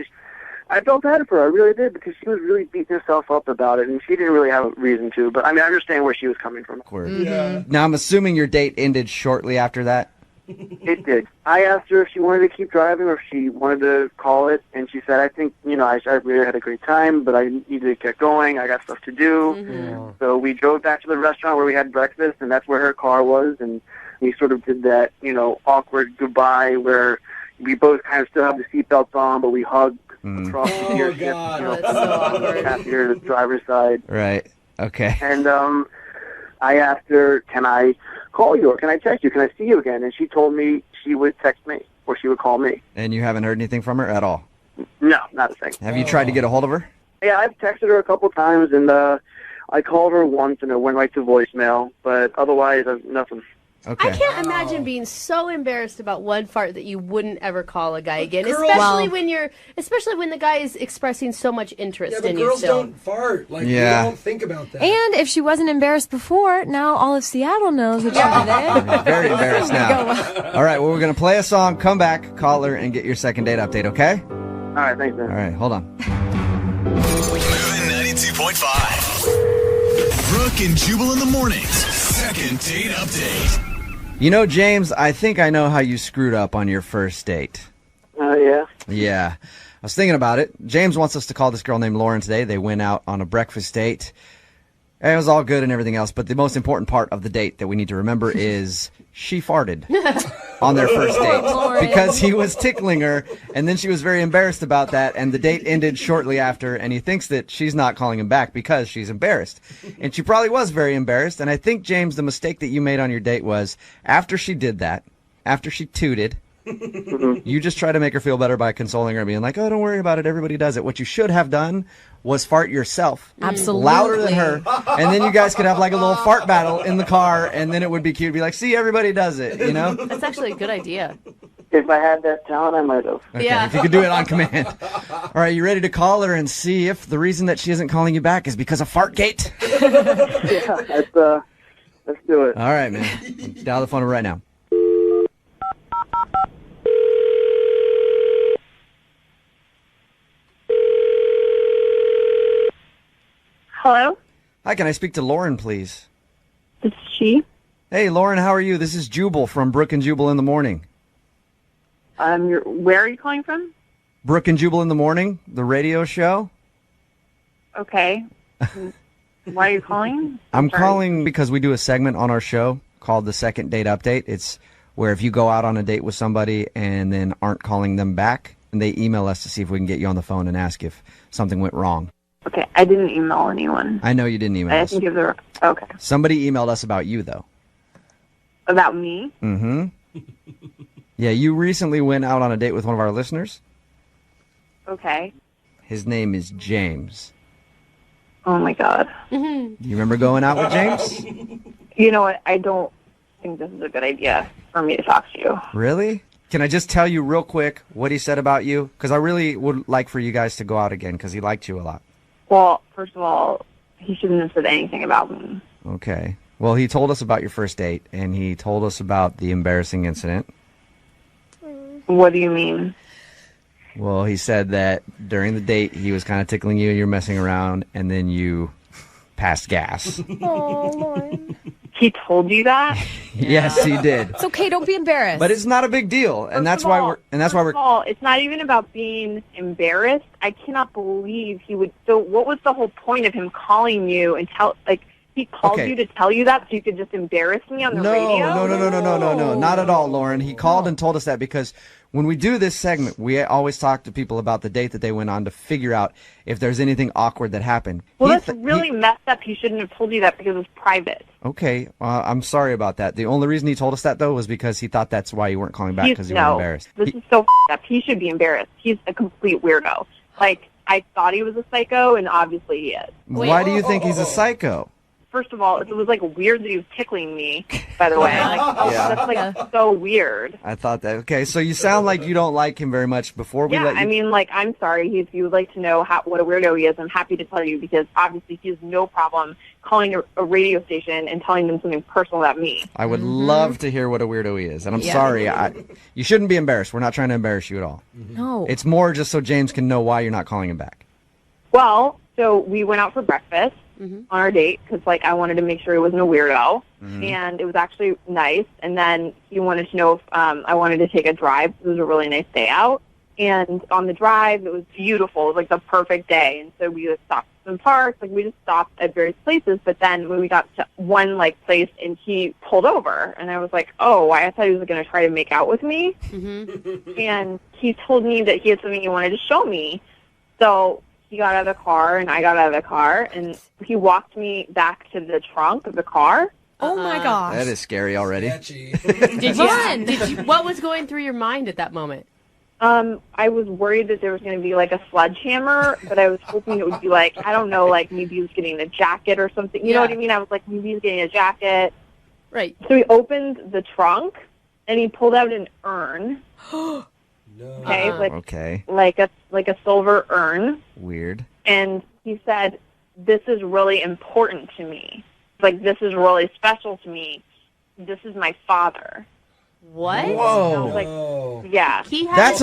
I felt bad for her. I really did, because she was really beating herself up about it, and she didn't really have a reason to. But I mean, I understand where she was coming from. Yeah. Now, I'm assuming your date ended shortly after that. It did. I asked her if she wanted to keep driving or if she wanted to call it, and she said, I think, I really had a great time, but I need to get going. I got stuff to do. Mm-hmm. So we drove back to the restaurant where we had breakfast, and that's where her car was, and we sort of did that, awkward goodbye where we both kind of still have the seatbelts on, but we hugged across the dealership, passenger to the driver's side. Right. Okay. And I asked her, can I call you or can I text you? Can I see you again? And she told me she would text me or she would call me. And you haven't heard anything from her at all? No, not a thing. Have you tried to get a hold of her? Yeah, I've texted her a couple times, and I called her once, and it went right to voicemail. But otherwise, nothing. Okay. I can't imagine being so embarrassed about one fart that you wouldn't ever call a guy again, Girls- especially when the guy is expressing so much interest Yeah, but in you. girls Still. don't fart. Like, Yeah. we don't think about that. And if she wasn't embarrassed before, now all of Seattle knows that you're there. Very embarrassed now. All right, well, we're going to play a song, come back, call her, and get your second date update, okay? All right, thanks, man. All right, hold on. Moving 92.5. Brooke and Jubal in the mornings. Second date update. James, I think I know how you screwed up on your first date. Yeah? Yeah. I was thinking about it. James wants us to call this girl named Lauren today. They went out on a breakfast date. It was all good and everything else, but the most important part of the date that we need to remember is she farted on their first date because he was tickling her, and then she was very embarrassed about that, and the date ended shortly after, and he thinks that she's not calling him back because she's embarrassed. And she probably was very embarrassed, and I think, James, the mistake that you made on your date was after she did that, after she tooted, you just try to make her feel better by consoling her and being like, oh, don't worry about it. Everybody does it. What you should have done was fart yourself. Absolutely. Louder than her. And then you guys could have like a little fart battle in the car, and then it would be cute. Be like, see, everybody does it, That's actually a good idea. If I had that talent, I might have. Okay, if you could do it on command. All right, you ready to call her and see if the reason that she isn't calling you back is because of Fartgate? Yeah, let's do it. All right, man. Dial the phone right now. Hello? Hi, can I speak to Lauren, please? This is she. Hey, Lauren, how are you? This is Jubal from Brooke and Jubal in the Morning. Where are you calling from? Brooke and Jubal in the Morning, the radio show. Okay. Why are you calling? I'm sorry. calling because we do a segment on our show called the Second Date Update. It's where if you go out on a date with somebody and then aren't calling them back, and they email us to see if we can get you on the phone and ask if something went wrong. Okay, I didn't email anyone. I know you didn't email I us. think you have the... Okay. Somebody emailed us about you, though. About me? Mm-hmm. Yeah, you recently went out on a date with one of our listeners. Okay. His name is James. Oh, my God. You remember going out with James? You know what? I don't think this is a good idea for me to talk to you. Really? Can I just tell you real quick what he said about you? Because I really would like for you guys to go out again because he liked you a lot. Well, first of all, he shouldn't have said anything about me. Okay. Well, he told us about your first date, and he told us about the embarrassing incident. What do you mean? Well, he said that during the date, he was kind of tickling you, and you're messing around, and then you passed gas. Oh, Lauren. He told you that? Yes, he did. It's okay. Don't be embarrassed. But it's not a big deal, and that's why we're. First of all, it's not even about being embarrassed. I cannot believe he would. So, what was the whole point of him calling you and he called you to tell you that so you could just embarrass me on the radio? No, not at all, Lauren. He called and told us that because when we do this segment, we always talk to people about the date that they went on to figure out if there's anything awkward that happened. Well, that's really messed up. He shouldn't have told you that because it was private. Okay, I'm sorry about that. The only reason he told us that, though, was because he thought that's why you weren't calling back because you were embarrassed. This is so up. He should be embarrassed. He's a complete weirdo. Like, I thought he was a psycho, and obviously he is. Why do you think he's a psycho? First of all, it was like weird that he was tickling me, by the way. That's like so weird. I thought that. Okay, so you sound like you don't like him very much. Before we let you... I mean, like, I'm sorry. If you would like to know what a weirdo he is, I'm happy to tell you because obviously he has no problem calling a radio station and telling them something personal about me. I would love to hear what a weirdo he is. And I'm sorry. You shouldn't be embarrassed. We're not trying to embarrass you at all. No. It's more just so James can know why you're not calling him back. Well, so we went out for breakfast. On our date because, like, I wanted to make sure he wasn't a weirdo, and it was actually nice. And then he wanted to know if I wanted to take a drive. It was a really nice day out, and on the drive, it was beautiful. It was, like, the perfect day, and so we stopped in parks. Like, we just stopped at various places, but then when we got to one, like, place, and he pulled over, and I was like, oh, I thought he was going to try to make out with me, and he told me that he had something he wanted to show me, so... He got out of the car, and I got out of the car, and he walked me back to the trunk of the car. Oh, my gosh. That is scary already. What was going through your mind at that moment? I was worried that there was going to be, like, a sledgehammer, but I was hoping it would be, like, I don't know, like, maybe he was getting a jacket or something. You know what I mean? I was like, maybe he's getting a jacket. Right. So he opened the trunk, and he pulled out an urn. Okay, like a silver urn. Weird. And he said, "This is really important to me. Like, this is really special to me. This is my father." What? Whoa. I was like, yeah. That's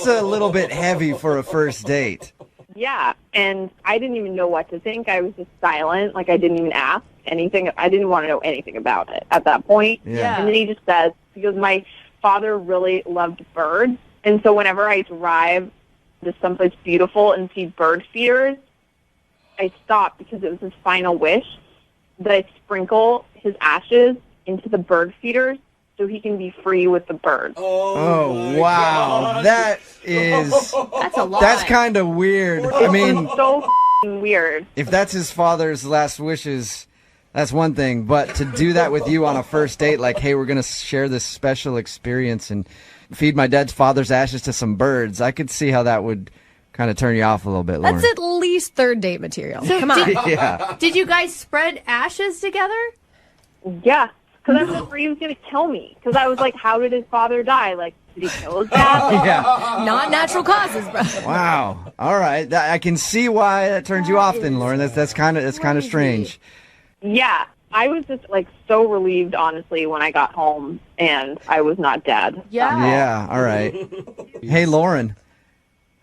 a little bit heavy for a first date. Yeah, and I didn't even know what to think. I was just silent. Like, I didn't even ask anything. I didn't want to know anything about it at that point. Yeah. And then he just says, because my father really loved birds. And so whenever I drive to someplace beautiful and see bird feeders, I stop because it was his final wish that I sprinkle his ashes into the bird feeders so he can be free with the birds. Oh wow. That is... That's a lot. That's kind of weird. I mean... so weird. If that's his father's last wishes... That's one thing, but to do that with you on a first date, like, hey, we're going to share this special experience and feed my dad's father's ashes to some birds, I could see how that would kind of turn you off a little bit, Lauren. That's at least third date material. Come on. Yeah. Did you guys spread ashes together? Yeah, because I was afraid he was going to kill me. Because I was like, how did his father die? Like, Did he kill his dad? Yeah. Not natural causes, bro. Wow. All right. I can see why that turns you off then, Lauren. That's kind of strange. Yeah. I was just like so relieved, honestly, when I got home and I was not dead. Yeah. All right. Hey, Lauren.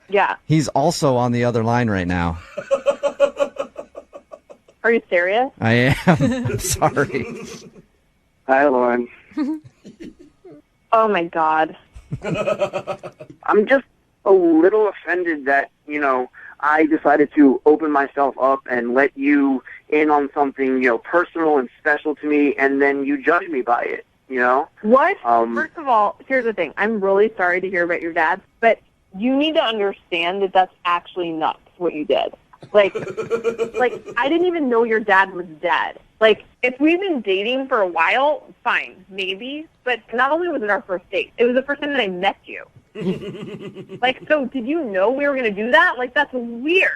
Yeah. He's also on the other line right now. Are you serious? I am. I'm sorry. Hi, Lauren. Oh my God. I'm just a little offended that, I decided to open myself up and let you in on something, personal and special to me, and then you judge me by it, What? First of all, here's the thing. I'm really sorry to hear about your dad, but you need to understand that that's actually nuts, what you did. Like, I didn't even know your dad was dead. Like, if we've been dating for a while, fine, maybe. But not only was it our first date, it was the first time that I met you. Like, so did you know we were going to do that? Like, that's weird.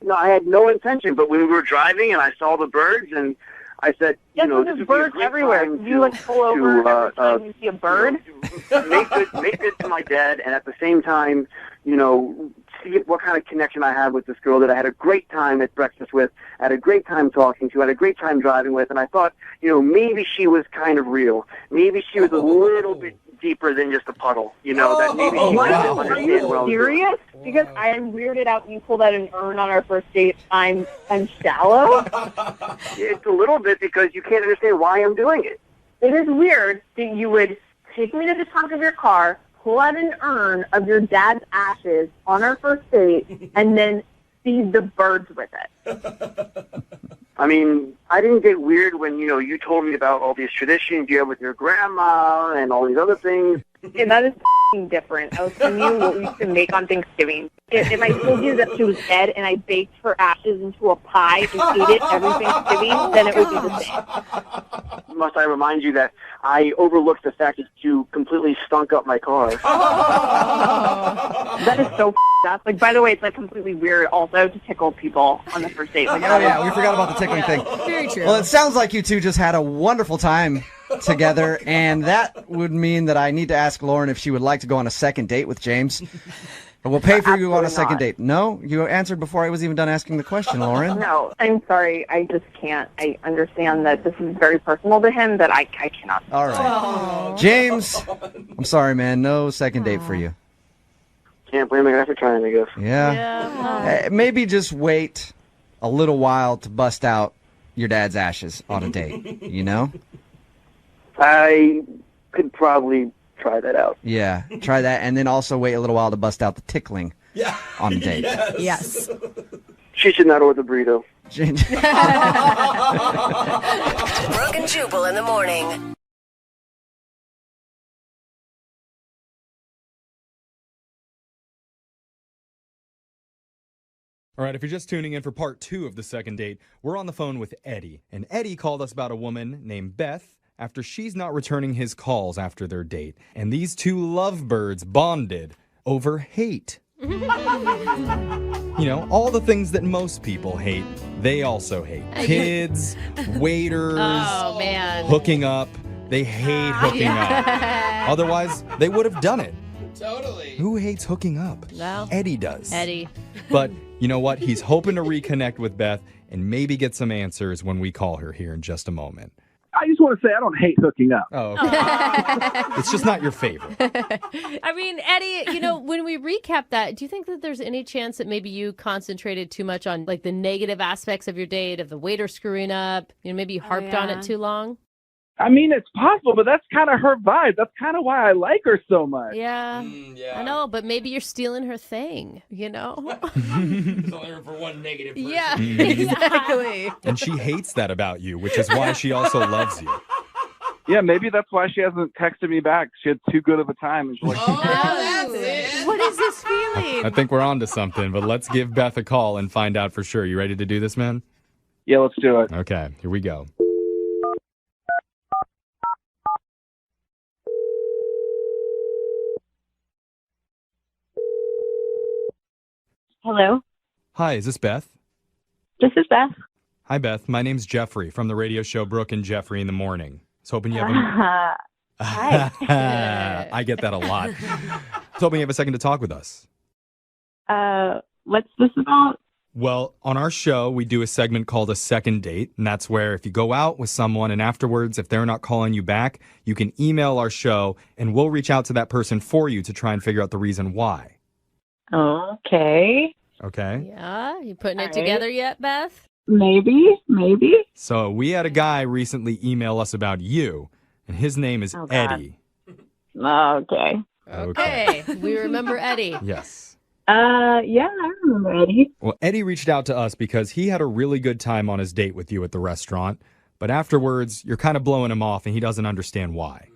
No, I had no intention, but when we were driving and I saw the birds and I said, Yes, this there's would be a birds great everywhere. time You like pull over every time you see a bird? make good to my dad, and at the same time, see what kind of connection I have with this girl that I had a great time at breakfast with, had a great time talking to, had a great time driving with, and I thought, maybe she was kind of real. Maybe she was a little bit deeper than just a puddle, that maybe she might Are understand you what I was doing. serious? Because I am weirded out when you pulled out an urn on our first date. I'm shallow. It's a little bit because you can't understand why I'm doing it. It is weird that you would take me to the trunk of your car, pull out an urn of your dad's ashes on our first date, and then feed the birds with it. I mean, I didn't get weird when, you told me about all these traditions you have with your grandma and all these other things. Yeah, that is different. I was telling you what we used to make on Thanksgiving. If I told you that she was dead and I baked her ashes into a pie and ate it every Thanksgiving, then it would be the same. Must I remind you that I overlooked the fact that you completely stunk up my car? That is so up. Like, by the way, it's like completely weird also to tickle people on the first date. Like, Oh, yeah, we forgot about the tickling thing. Very true. Well, it sounds like you two just had a wonderful time together, and that would mean that I need to ask Lauren if she would like to go on a second date with James. We'll pay for you to go on a second date. No? You answered before I was even done asking the question, Lauren. No, I'm sorry. I just can't. I understand that this is very personal to him, that I cannot. All right. James, I'm sorry, man. No second date for you. Can't blame a guy for trying, I guess. Yeah. Maybe just wait a little while to bust out your dad's ashes on a date, I could probably try that out. Yeah, try that, and then also wait a little while to bust out the tickling on a date. Yes. She should not order the burrito. Brooke and Jubal in the morning. All right, if you're just tuning in for part 2 of the second date, we're on the phone with Eddie. And Eddie called us about a woman named Beth after she's not returning his calls after their date. And these two lovebirds bonded over hate. All the things that most people hate, they also hate. Kids, waiters, Oh, man. hooking up. They hate hooking up. Otherwise, they would have done it. Totally. Who hates hooking up? Well, Eddie does. Eddie. But you know what? He's hoping to reconnect with Beth and maybe get some answers when we call her here in just a moment. I just want to say I don't hate hooking up. Oh, okay. It's just not your favorite. I mean, Eddie, when we recap that, do you think that there's any chance that maybe you concentrated too much on like the negative aspects of your date, of the waiter screwing up? Maybe you harped on it too long? I mean, it's possible, but that's kind of her vibe. That's kind of why I like her so much. Yeah. I know, but maybe you're stealing her thing, It's only room for one negative person. Yeah, exactly. And she hates that about you, which is why she also loves you. Yeah, maybe that's why she hasn't texted me back. She had too good of a time. And she's like, What is this feeling? I think we're on to something, but let's give Beth a call and find out for sure. You ready to do this, man? Yeah, let's do it. Okay, here we go. Hello? Hi, is this Beth? This is Beth. Hi, Beth. My name's Jeffrey from the radio show Brooke and Jeffrey in the Morning. I was hoping you have a... Hi. I get that a lot. I was hoping you have a second to talk with us. What's this about? Well, on our show, we do a segment called a second date, and that's where if you go out with someone and afterwards, if they're not calling you back, you can email our show, and we'll reach out to that person for you to try and figure out the reason why. Okay. Okay? Yeah, you putting it together yet, Beth? Maybe. So we had a guy recently email us about you, and his name is Eddie. Okay. Okay. We remember Eddie. Yes. Yeah, I remember Eddie. Well, Eddie reached out to us because he had a really good time on his date with you at the restaurant, but afterwards, you're kind of blowing him off, and he doesn't understand why.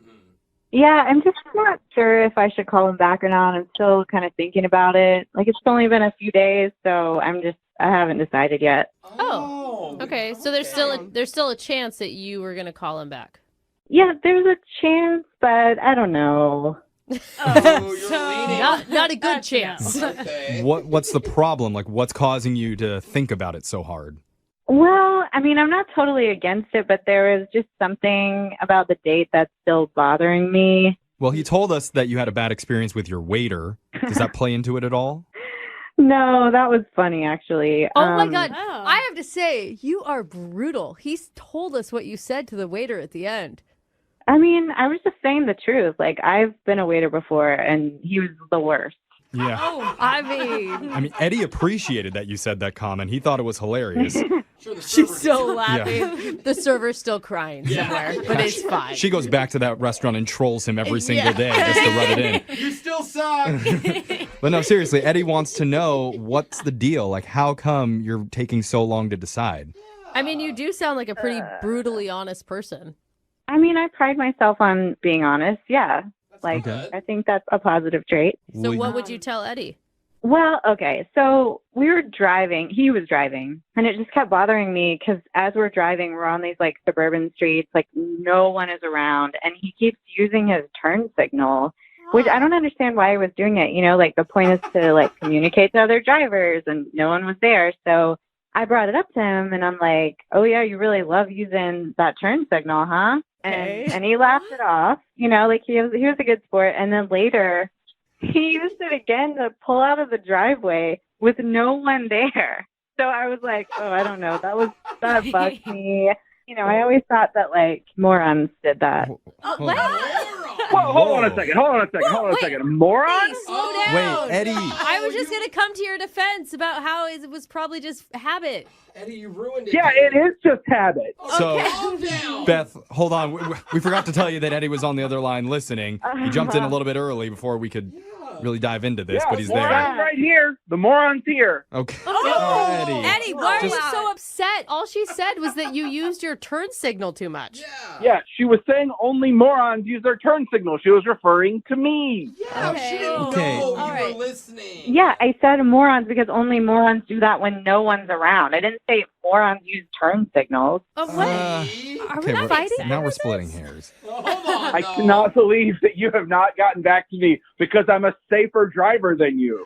Yeah, I'm just not sure if I should call him back or not. I'm still kind of thinking about it. Like, it's only been a few days, so I haven't decided yet. Oh. Okay. So there's still a chance that you were going to call him back. Yeah, there's a chance, but I don't know. Not a good chance. Okay. What's the problem? Like, what's causing you to think about it so hard? Well, I mean, I'm not totally against it, but there is just something about the date that's still bothering me. Well, he told us that you had a bad experience with your waiter. Does that play into it at all? No, that was funny, actually. Oh my God. I have to say, you are brutal. He's told us what you said to the waiter at the end. I mean, I was just saying the truth. Like, I've been a waiter before, and he was the worst. Yeah. Oh, I mean, Eddie appreciated that you said that comment. He thought it was hilarious. she's still laughing. The server's still crying somewhere, but it's fine. She goes back to that restaurant and trolls him every single day just to rub it in. You still suck. But no, seriously, Eddie wants to know what's the deal? Like, how come you're taking so long to decide? I mean, you do sound like a pretty brutally honest person. I mean, I pride myself on being honest. Yeah. Like, Okay. I think that's a positive trait. So what would you tell Eddie? Well, okay. So we were driving. He was driving. And it just kept bothering me because as we're driving, we're on these, like, suburban streets. Like, no one is around. And he keeps using his turn signal, which I don't understand why he was doing it. You know, like, the point is to, like, communicate to other drivers. And no one was there. So I brought it up to him. And I'm like, oh, yeah, you really love using that turn signal, huh? And he laughed it off, you know, like he was a good sport. And then later he used it again to pull out of the driveway with no one there. So I was like, oh, I don't know. That bugged me. You know, I always thought that, like, morons did that. Whoa, hold on a second. Morons? Slow down. Wait, Eddie. I was just going to come to your defense about how it was probably just habit. Eddie, you ruined it. Yeah, it is just habit. So, Calm down. Beth, hold on. We forgot to tell you that Eddie was on the other line listening. He jumped in a little bit early before we could really dive into this, but he's there. Moron's right here. The moron's here. Okay. Oh, Eddie. Eddie, why are you so upset? All she said was that you used your turn signal too much. Yeah, she was saying only morons use their turn signal. She was referring to me. Yeah, she didn't Okay. know All you right. were listening. Yeah, I said morons because only morons do that when no one's around. I didn't say morons use turn signals. Oh, what? Are we Okay, not fighting? now we're splitting hairs. Hold on. I cannot believe that you have not gotten back to me because I'm a safer driver than you.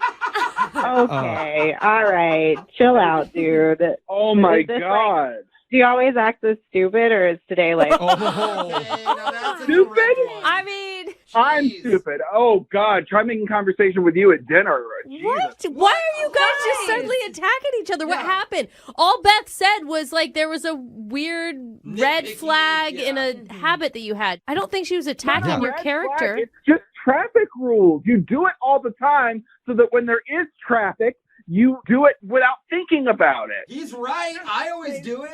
Okay, all right. Chill out, dude. Oh my Is this, God. Do you always act this stupid, or is today like... Okay, now that's a Stupid? direct one. I mean, I'm stupid. Oh God, try making conversation with you at dinner. what? Why are you guys just suddenly attacking each other? What happened? All Beth said was like there was a weird red flag in a habit that you had. I don't think she was attacking your Red character. flag, it's just traffic rules. You do it all the time so that when there is traffic, you do it without thinking about it. He's right. I always do it.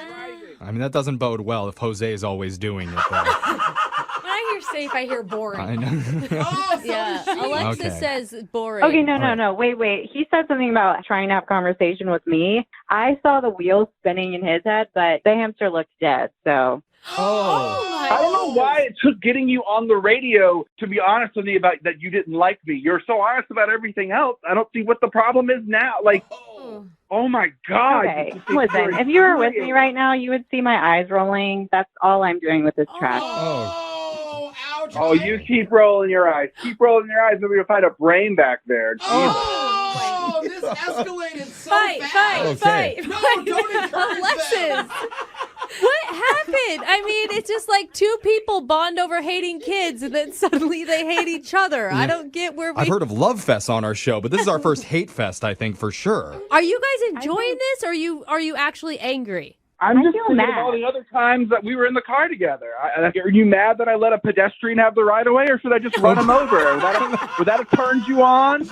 I mean, that doesn't bode well if Jose is always doing it, though. When I hear safe, I hear boring. I know. Oh, so Yeah, she. Alexis Okay. says boring. Okay, no. Wait. He said something about trying to have conversation with me. I saw the wheels spinning in his head, but the hamster looked dead, so... I don't know why it took getting you on the radio to be honest with me about that you didn't like me. You're so honest about everything else. I don't see what the problem is now. Like, oh my God. Okay, listen, if you were with me right now, you would see my eyes rolling. That's all I'm doing with this track. Oh, ouch. Oh, you keep rolling your eyes. Keep rolling your eyes. Maybe you'll find a brain back there. Oh, this escalated so Fight, fast. fight, Okay. fight. No, don't encourage Alexis, them. what happened? it. I mean, it's just like two people bond over hating kids, and then suddenly they hate each other. I don't get where we... I've heard of love fests on our show, but this is our first hate fest, I think, for sure. Are you guys enjoying this, or are you actually angry? I'm just thinking of all the other times that we were in the car together. Are you mad that I let a pedestrian have the right of way, or should I just run him over? Would that have turned you on?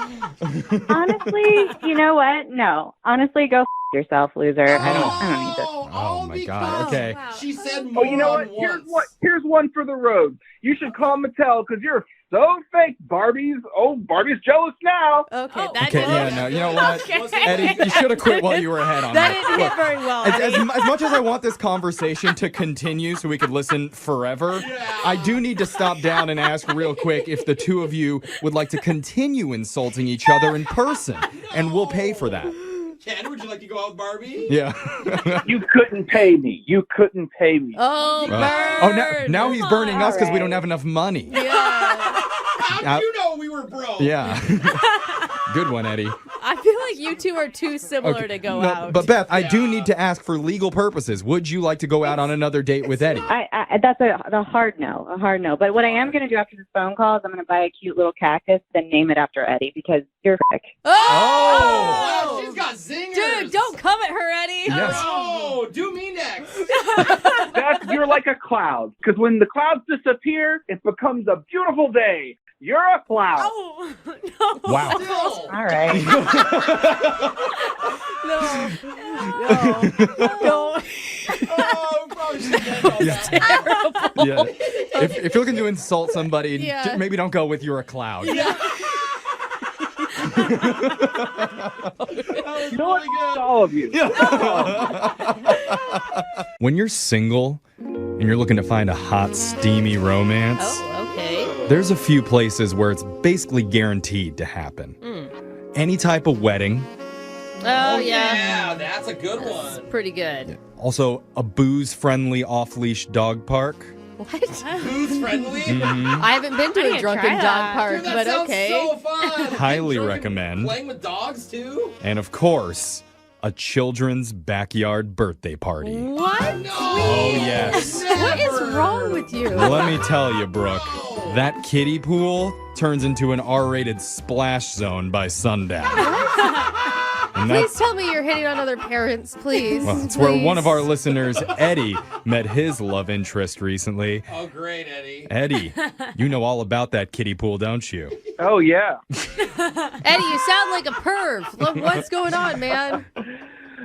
Honestly, you know what? No. Honestly, go yourself, loser. I don't need this. Oh my God. Okay. Wow. She said Oh, you know what? Here's one for the road. You should call Mattel because you're so fake, Barbie's. Oh, Barbie's jealous now. Okay, No, you know what? Eddie, you should have quit while you were ahead on that. That didn't hit very well. As much as I want this conversation to continue so we could listen forever, I do need to stop down and ask real quick if the two of you would like to continue insulting each other in person, and we'll pay for that. Ken, would you like to go out with Barbie? Yeah. You couldn't pay me. Oh, burn. Now he's burning us because we don't have enough money. Yeah. How did you know we were broke? Yeah. Good one, Eddie. I feel like you two are too similar to go out. But Beth, I do need to ask for legal purposes. Would you like to go out on another date with Eddie? That's a hard no. But what I am going to do after this phone call is I'm going to buy a cute little cactus, then name it after Eddie because you're a frick. Oh! Wow, she's got zingers. Dude, don't come at her, Eddie. Yes. Oh, do me next. You're like a cloud because when the clouds disappear, it becomes a beautiful day. You're a cloud. Oh, no. Wow. All right. No. Oh, probably should get all that. Terrible. Yeah. If you're looking to insult somebody, Yeah. maybe don't go with "you're a cloud." Yeah. You know what? It's all of you. When you're single and you're looking to find a hot, steamy romance, there's a few places where it's basically guaranteed to happen. Any type of wedding. Oh, yeah. That's a good one. Pretty good. Also, a booze-friendly off-leash dog park. What? Booze friendly? I haven't been to a drunken dog park, Dude, that but sounds okay. so fun. Highly Drunken recommend. Playing with dogs too? And of course, a children's backyard birthday party. What? No. Oh, yes. What is wrong with you? Let me tell you, Brooke, that kiddie pool turns into an R-rated splash zone by sundown. And Please tell me you're hitting on other parents, please. Well, it's where one of our listeners, Eddie, met his love interest recently. Oh, great, Eddie. Eddie, you know all about that kiddie pool, don't you? Oh, yeah. Eddie, you sound like a perv. Look, what's going on, man?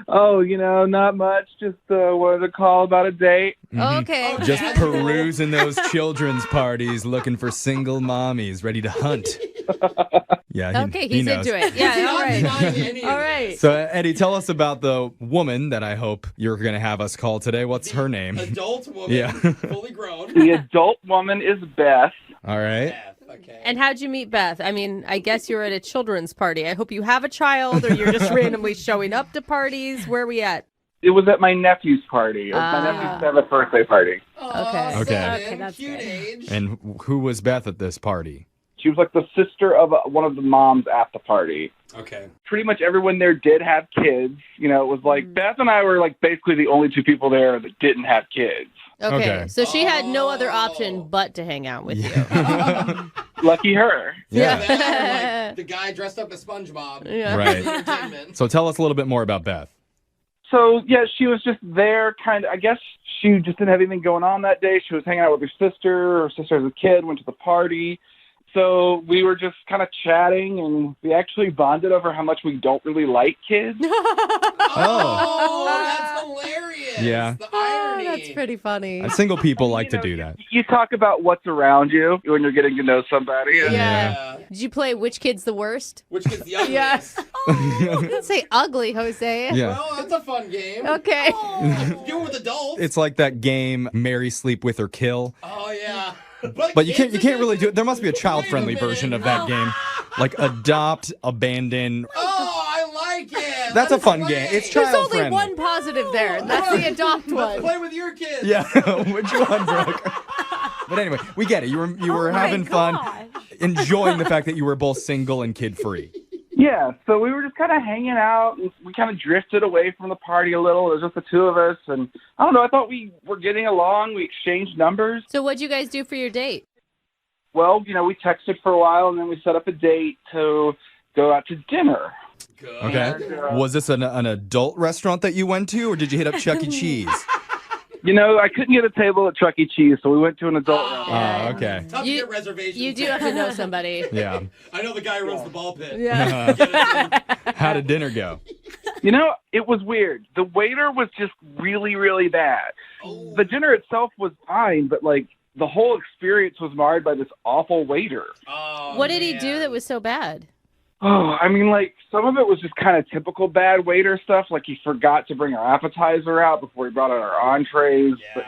Oh, not much. Just wanted to call about a date. Okay. Just perusing those children's parties, looking for single mommies ready to hunt. Yeah. Okay, he he's knows. into it. Yeah, all right. All right. So, Eddie, tell us about the woman that I hope you're going to have us call today. What's her name? Adult woman. Yeah. Fully grown. The adult woman is Beth. All right. Okay. And how'd you meet Beth? I mean, I guess you're at a children's party. I hope you have a child or you're just randomly showing up to parties. Where are we at? It was at my nephew's party. It was my nephew's 7th birthday party. Okay. Okay. That's Cute good. age. And who was Beth at this party? She was like the sister of one of the moms at the party. Okay. Pretty much everyone there did have kids. It was like Beth and I were like basically the only two people there that didn't have kids. Okay. So she had no other option but to hang out with you. Lucky her. Yeah. That, or like the guy dressed up as SpongeBob. Yeah. Right. Entertainment. So tell us a little bit more about Beth. So, yeah, she was just there kind of, I guess she just didn't have anything going on that day. She was hanging out with her sister. Her sister as a kid went to the party. So we were just kind of chatting, and we actually bonded over how much we don't really like kids. Oh, that's hilarious. Yeah. The irony. That's pretty funny. Single people like to do that. You talk about what's around you when you're getting to know somebody. Yeah. Did you play Which Kid's the Worst? Which kid's the ugliest? Yes. Oh, didn't say ugly, Jose. Yeah. Well, that's a fun game. Okay. Do it with adults. It's like that game, Marry, Sleep With, or Kill. Oh, yeah. But you can't really do it. There must be a child-friendly version of that game. Like adopt, abandon. Oh, I like it. That's a fun game. It's There's child-friendly. only one positive there, and that's the adopt Let's one. play with your kids. Yeah, which one, Brooke? But anyway, we get it. You were having fun, enjoying the fact that you were both single and kid-free. Yeah, so we were just kind of hanging out, and we kind of drifted away from the party a little. It was just the two of us, and I don't know, I thought we were getting along. We exchanged numbers. So what'd you guys do for your date? Well, we texted for a while, and then we set up a date to go out to dinner. Okay. Was this an adult restaurant that you went to, or did you hit up Chuck E. Cheese? I couldn't get a table at Chuck E. Cheese, so we went to an adult restaurant. Oh, okay. Tough to get reservations. You do have to know somebody. Yeah. I know the guy who runs the ball pit. Yeah. How did dinner go? It was weird. The waiter was just really, really bad. Oh. The dinner itself was fine, but, the whole experience was marred by this awful waiter. Oh, what did he do that was so bad? Oh, some of it was just kind of typical bad waiter stuff. Like, he forgot to bring our appetizer out before he brought out our entrees. Yeah. But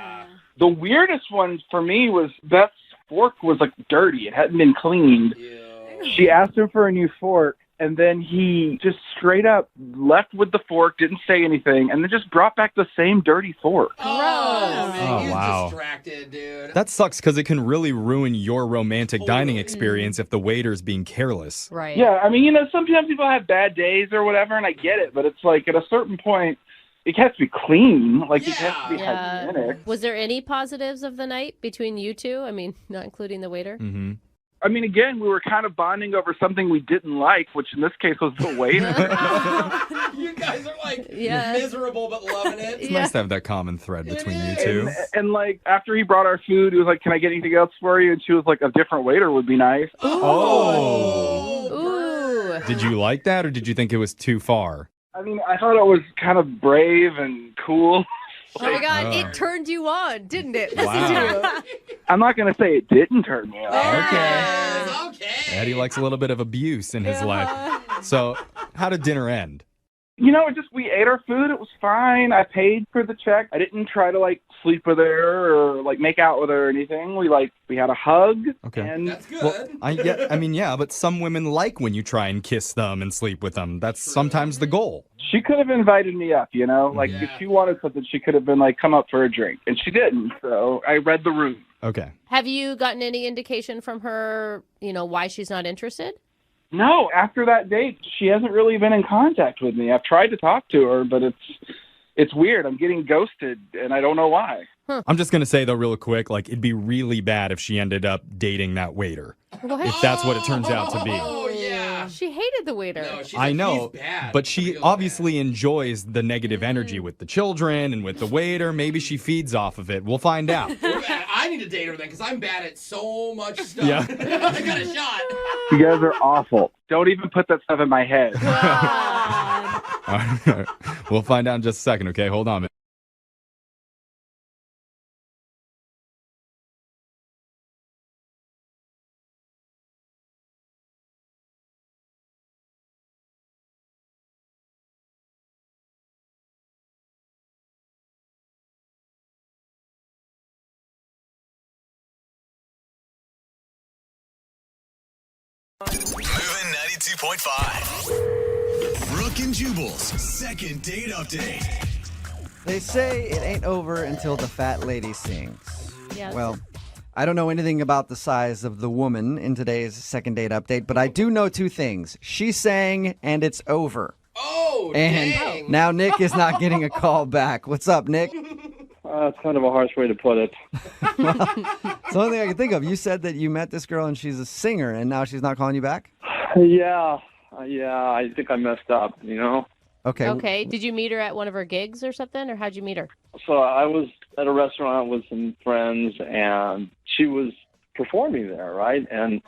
the weirdest one for me was Beth's fork was, dirty. It hadn't been cleaned. Yeah. She asked him for a new fork, and then he just straight up left with the fork, didn't say anything, and then just brought back the same dirty fork. Oh, man, Oh, he was wow. distracted, dude. That sucks because it can really ruin your romantic dining experience if the waiter's being careless. Right. Yeah, sometimes people have bad days or whatever, and I get it, but it's at a certain point, it has to be clean. It has to be hygienic. Was there any positives of the night between you two? Not including the waiter? Mm-hmm. Again, we were kind of bonding over something we didn't like, which in this case was the waiter. You guys are miserable but loving it. It's nice to have that common thread between you two. And after he brought our food, he was like, "Can I get anything else for you?" And she was like, "A different waiter would be nice." Ooh. Did you like that, or did you think it was too far? I thought it was kind of brave and cool. Oh my God, it turned you on, didn't it? Wow. I'm not going to say it didn't turn me on. Okay. Eddie likes a little bit of abuse in his life. So, how did dinner end? We ate our food. It was fine. I paid for the check. I didn't try to sleep with her or make out with her or anything. We had a hug. Okay. And that's good. Well, but some women like when you try and kiss them and sleep with them. That's sometimes the goal. She could have invited me up, if she wanted something, she could have been come up for a drink. And she didn't. So I read the room. Okay. Have you gotten any indication from her, why she's not interested? No, after that date, she hasn't really been in contact with me. I've tried to talk to her, but it's weird. I'm getting ghosted, and I don't know why. I'm just going to say, though, real quick, it'd be really bad if she ended up dating that waiter. What? If that's what it turns out to be. Oh, yeah. She hated the waiter. No, she's I know, he's bad. but she obviously enjoys the negative energy with the children and with the waiter. Maybe she feeds off of it. We'll find out. I need to date her then, because I'm bad at so much stuff. Yeah. I got a shot. You guys are awful. Don't even put that stuff in my head. All right. We'll find out in just a second, okay? Hold on. Moving 92.5. Brooke and Jubal's second date update. They say it ain't over until the fat lady sings. Yes. Well, I don't know anything about the size of the woman in today's second date update, but I do know two things. She sang, and it's over. Oh, and dang. Now Nick is not getting a call back. What's up, Nick? It's kind of a harsh way to put it. It's the only thing I can think of. You said that you met this girl and she's a singer, and now she's not calling you back? Yeah, I think I messed up, Okay. Okay. Did you meet her at one of her gigs or something, or how'd you meet her? So I was at a restaurant with some friends, and she was performing there, right? And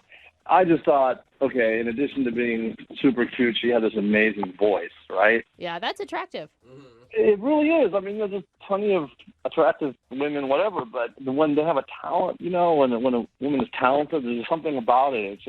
I just thought, okay, in addition to being super cute, she had this amazing voice, right? Yeah, that's attractive. It really is. There's plenty of attractive women, whatever, but when they have a talent, when a woman is talented, there's something about it.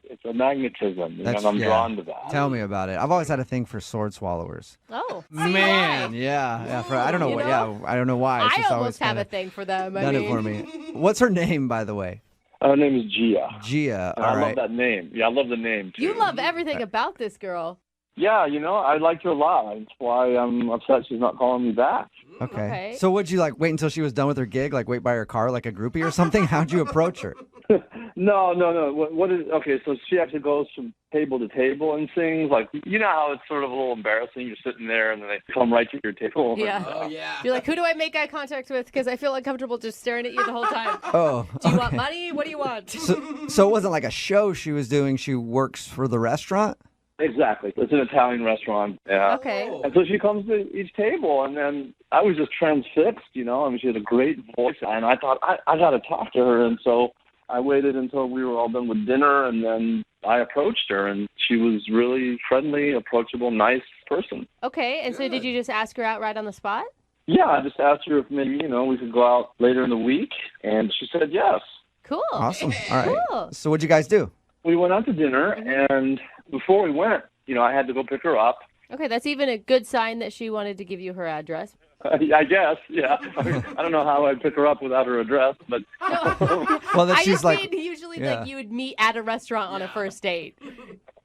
It's a magnetism, and I'm drawn to that. Tell me about it. I've always had a thing for sword swallowers. Oh, man, yeah. I don't know what. Yeah, I don't know why. It's I just almost have kinda a thing for them. done it for me. What's her name, by the way? Her name is Gia. Gia. And All I right. love that name. Yeah, I love the name too. You love everything about this girl. Yeah, I liked her a lot. That's why I'm upset she's not calling me back. Okay. So would you wait until she was done with her gig, wait by her car like a groupie or something? How'd you approach her? No. What is okay? So she actually goes from table to table and sings. Like, you know how it's sort of a little embarrassing. You're sitting there and then they come right to your table. Yeah. Oh, yeah. You're like, who do I make eye contact with? Because I feel uncomfortable just staring at you the whole time. Oh. Do you want money? What do you want? So it wasn't like a show she was doing. She works for the restaurant? Exactly. It's an Italian restaurant. Yeah. Okay. And so she comes to each table, and then I was just transfixed, you know. I mean, she had a great voice, and I thought, I got to talk to her. And so I waited until we were all done with dinner, and then I approached her, and she was really friendly, approachable, nice person. Okay, and so did you just ask her out right on the spot? Yeah, I just asked her if maybe, we could go out later in the week, and she said yes. Cool. Awesome. All right. Cool. So what'd you guys do? We went out to dinner, and before we went, I had to go pick her up. Okay, that's even a good sign that she wanted to give you her address. I guess, yeah. I don't know how I'd pick her up without her address, but... Well, that I she's just like... mean usually like you would meet at a restaurant on a first date.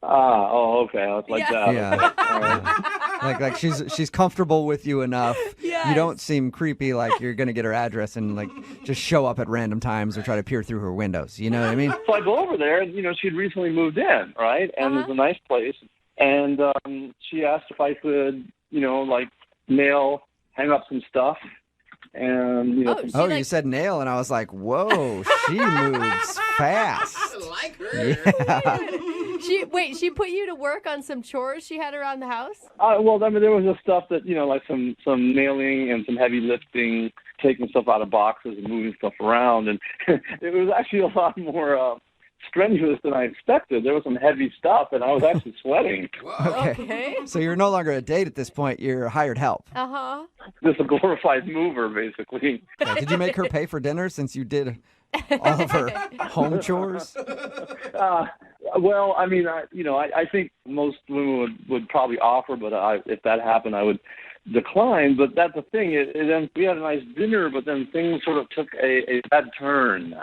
Okay. It's like that. Yeah. All right. Like she's comfortable with you enough. Yes. You don't seem creepy like you're going to get her address and like just show up at random times or try to peer through her windows. You know what I mean? So I go over there, and, she'd recently moved in, right? And it was a nice place. And she asked if I could, hang up some stuff. And, you said nail, and I was like, whoa, she moves fast. I like her. Yeah. She put you to work on some chores she had around the house? Well, I mean, there was just stuff that, like some nailing and some heavy lifting, taking stuff out of boxes and moving stuff around. And it was actually a lot more strenuous than I expected. There was some heavy stuff, and I was actually sweating. Okay. So you're no longer a date at this point. You're hired help. Uh-huh. Just a glorified mover, basically. Yeah, did you make her pay for dinner since you did all of her home chores? Well, I mean, I think most women would probably offer, but if that happened, I would decline. But that's the thing. Then we had a nice dinner, but then things sort of took a bad turn.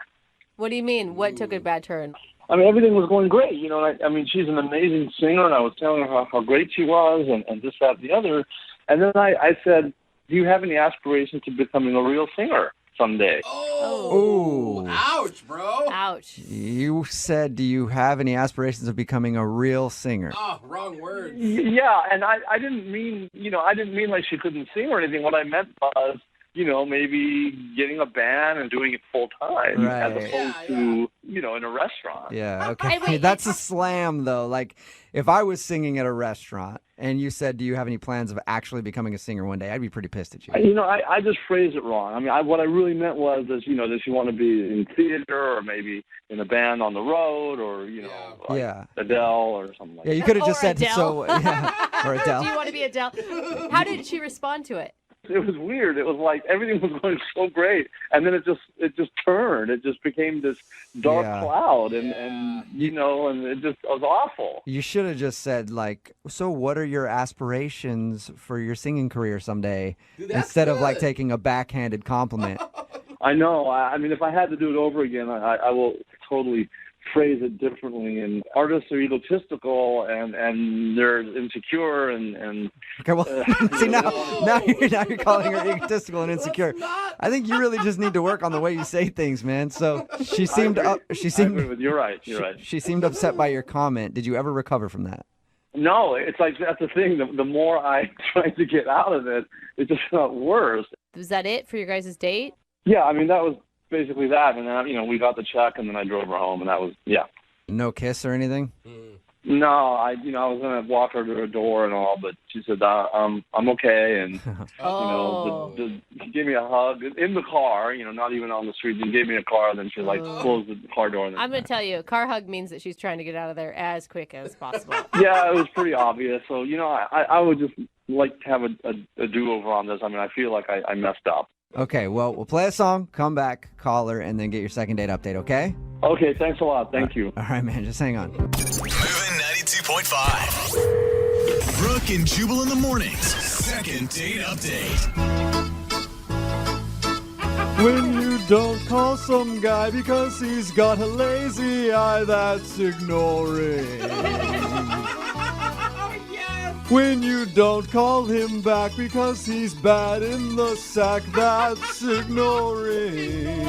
What do you mean? What took a bad turn? I mean, everything was going great. I mean, she's an amazing singer, and I was telling her how great she was and this, that, and the other. And then I said, do you have any aspirations to becoming a real singer someday? Oh. Ouch, bro. Ouch. You said, do you have any aspirations of becoming a real singer? Oh, wrong word. Yeah, and I didn't mean, I didn't mean like she couldn't sing or anything. What I meant was, maybe getting a band and doing it full time as opposed to, in a restaurant. Yeah, okay. That's a slam, though. Like, if I was singing at a restaurant and you said, do you have any plans of actually becoming a singer one day, I'd be pretty pissed at you. I just phrased it wrong. I mean, what I really meant was, does she want to be in theater or maybe in a band on the road or, Adele or something like that. Yeah, you could have just said Adele. so. Yeah, or Adele. Do you want to be Adele? How did she respond to it? It was weird. It was like everything was going so great, and then it just turned. It just became this dark cloud, and it just was awful. You should have just said like, so what are your aspirations for your singing career someday, instead of like taking a backhanded compliment. I know. I mean, if I had to do it over again, I will totally phrase it differently. And artists are egotistical and they're insecure and okay, well, see now you're calling her egotistical and insecure. I think you really just need to work on the way you say things, man. So she seemed You're right. She seemed upset by your comment. Did you ever recover from that? No, it's like that's the thing. The more I tried to get out of it, it just got worse. Was that it for your guys' date? Yeah, I mean that was basically that, and then we got the check, and then I drove her home, and that was No kiss or anything? No, I was gonna walk her to her door and all, but she said I'm okay, and she gave me a hug in the car, not even on the street. She gave me a car, then she closed the car door. And I'm gonna tell you, a car hug means that she's trying to get out of there as quick as possible. Yeah, it was pretty obvious. So I would just like to have a do-over on this. I mean, I feel like I messed up. Okay, well, we'll play a song, come back, call her, and then get your second date update, okay? Okay, thanks a lot. Thank you. All right, man, just hang on. Moving 92.5. Brooke and Jubal in the mornings. Second date update. When you don't call some guy because he's got a lazy eye, that's ignoring. When you don't call him back because he's bad in the sack, that's ignoring.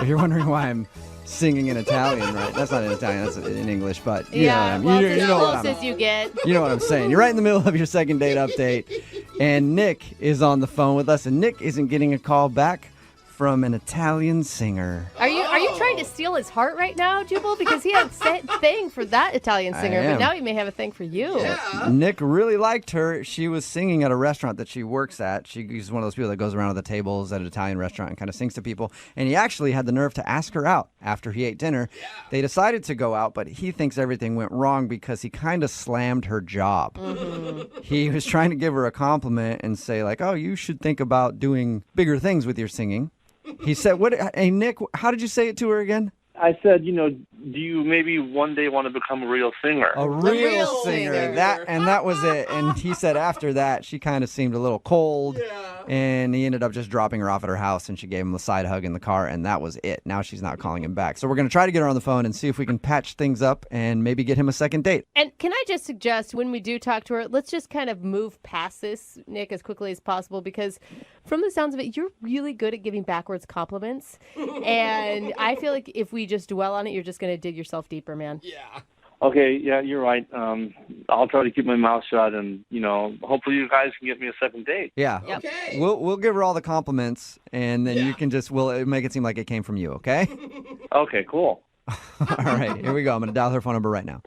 If you're wondering why I'm singing in Italian, right? That's not in Italian, that's in English, but you know what I mean. Well, You it's as know what close I'm- as you get. You know what I'm saying. You're right in the middle of your second date update, and Nick is on the phone with us, and Nick isn't getting a call back from an Italian singer. Are you trying to steal his heart right now, Jubal? Because he had a thing for that Italian singer, but now he may have a thing for you. Nick really liked her. She was singing at a restaurant that she works at. She's one of those people that goes around at the tables at an Italian restaurant and kind of sings to people. And he actually had the nerve to ask her out after he ate dinner. They decided to go out, but he thinks everything went wrong because he kind of slammed her job. He was trying to give her a compliment and say, like, oh, you should think about doing bigger things with your singing. He said, "What? Hey, Nick, how did you say it to her again?" I said, do you maybe one day want to become a real singer? A real singer. That was it. And he said after that, she kind of seemed a little cold. And he ended up just dropping her off at her house, and she gave him a side hug in the car, and that was it. Now she's not calling him back. So we're going to try to get her on the phone and see if we can patch things up and maybe get him a second date. And can I just suggest when we do talk to her, let's just kind of move past this, Nick, as quickly as possible, because from the sounds of it, you're really good at giving backwards compliments. And I feel like if we just dwell on it, you're just going to dig yourself deeper, man. Yeah. Okay, yeah, you're right. I'll try to keep my mouth shut, and hopefully you guys can get me a second date. Yeah. Okay. We'll give her all the compliments, and then you can we'll make it seem like it came from you, okay? Okay, cool. All right, here we go. I'm going to dial her phone number right now.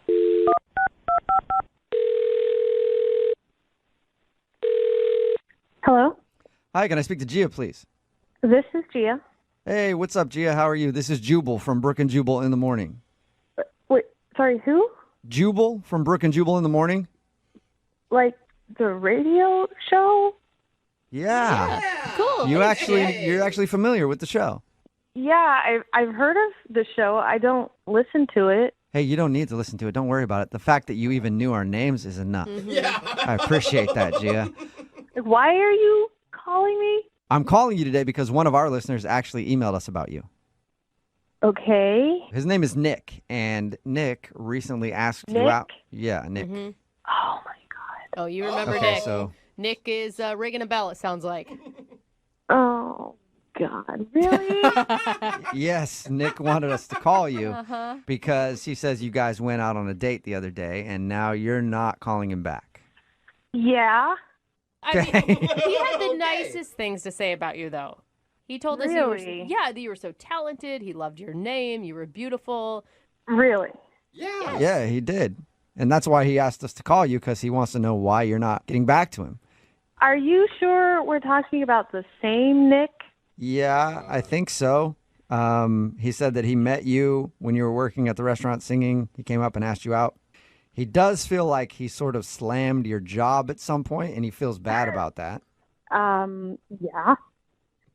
Hello? Hi, can I speak to Gia, please? This is Gia. Hey, what's up, Gia? How are you? This is Jubal from Brooke and Jubal in the Morning. Wait, sorry, who? Jubal from Brooke and Jubal in the Morning? Like the radio show? Yeah. Cool. You're actually familiar with the show. Yeah, I've heard of the show. I don't listen to it. Hey, you don't need to listen to it. Don't worry about it. The fact that you even knew our names is enough. Yeah. I appreciate that, Gia. Why are you calling me? I'm calling you today because one of our listeners actually emailed us about you. Okay. His name is Nick, and Nick recently asked you Nick? out. Yeah, Nick. Oh my God. Oh, you remember Okay, Nick. so Nick is ringing a bell, it sounds like. Oh God, really? yes, Nick wanted us to call you Uh-huh. because he says you guys went out on a date the other day, and now you're not calling him back. Yeah. I mean, he had the nicest things to say about you, though. He told us Really? that you were so talented. He loved your name. You were beautiful. Really? Yeah. Yeah, he did. And that's why he asked us to call you, because he wants to know why you're not getting back to him. Are you sure we're talking about the same Nick? Yeah, I think so. He said that he met you when you were working at the restaurant singing. He came up and asked you out. He does feel like he sort of slammed your job at some point, and he feels bad about that. Yeah.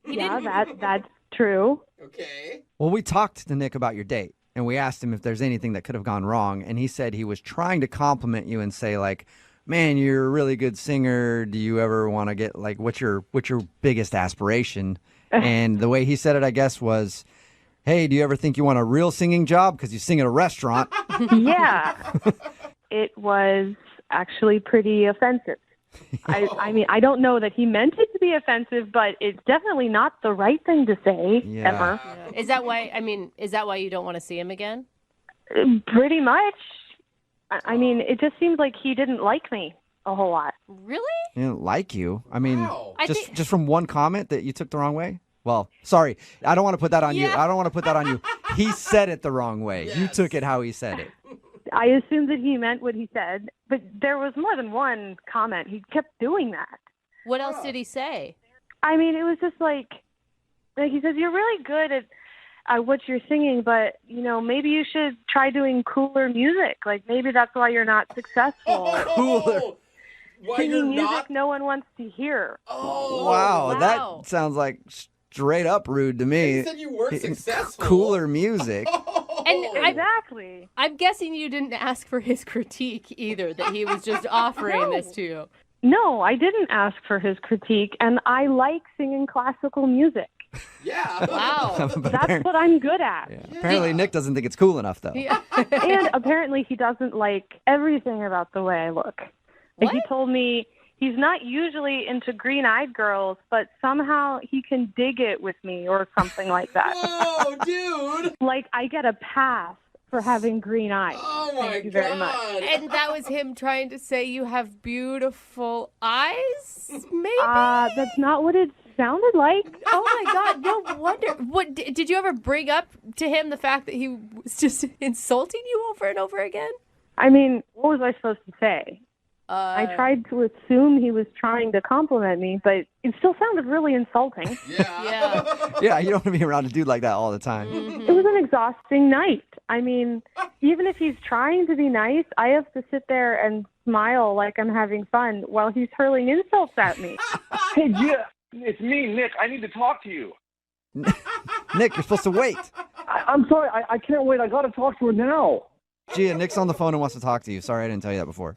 Yeah, that's true. Okay. Well, we talked to Nick about your date, and we asked him if there's anything that could have gone wrong, and he said he was trying to compliment you and say, like, man, you're a really good singer. Do you ever want to get, like, what's your biggest aspiration? And the way he said it, I guess, was, hey, do you ever think you want a real singing job because you sing at a restaurant? Yeah. It was actually pretty offensive. I mean, I don't know that he meant it to be offensive, but it's definitely not the right thing to say ever. Yeah. Is that why you don't want to see him again? Pretty much. I mean, it just seems like he didn't like me a whole lot. Really? He didn't like you. I mean, Wow. just from one comment that you took the wrong way? Well, sorry. I don't want to put that on you. I don't want to put that on you. He said it the wrong way. You took it how he said it. I assumed that he meant what he said, but there was more than one comment. He kept doing that. What else did he say? I mean, it was just like he says, you're really good at what you're singing, but, maybe you should try doing cooler music. Like, maybe that's why you're not successful. Cooler. Why Singing you're music not? no one wants to hear. Oh. Wow, that sounds like straight up rude to me. You said you weren't successful. Cooler music. And Exactly. I'm guessing you didn't ask for his critique either, that he was just offering this to you. No, I didn't ask for his critique, and I like singing classical music. Yeah. Wow. That's what I'm good at. Yeah. Apparently, Nick doesn't think it's cool enough, though. Yeah. And apparently he doesn't like everything about the way I look. Like, he told me he's not usually into green-eyed girls, but somehow he can dig it with me or something like that. Whoa, dude! Like, I get a pass for having green eyes. Oh my Thank you very much. And that was him trying to say you have beautiful eyes, maybe? That's not what it sounded like. Oh my God, no wonder. What did you ever bring up to him the fact that he was just insulting you over and over again? I mean, what was I supposed to say? I tried to assume he was trying to compliment me, but it still sounded really insulting. Yeah, you don't want to be around a dude like that all the time. It was an exhausting night. I mean, even if he's trying to be nice, I have to sit there and smile like I'm having fun while he's hurling insults at me. Hey, Gia, it's me, Nick. I need to talk to you. Nick, you're supposed to wait. I'm sorry. I can't wait. I got to talk to her now. Gia, Nick's on the phone and wants to talk to you. Sorry I didn't tell you that before.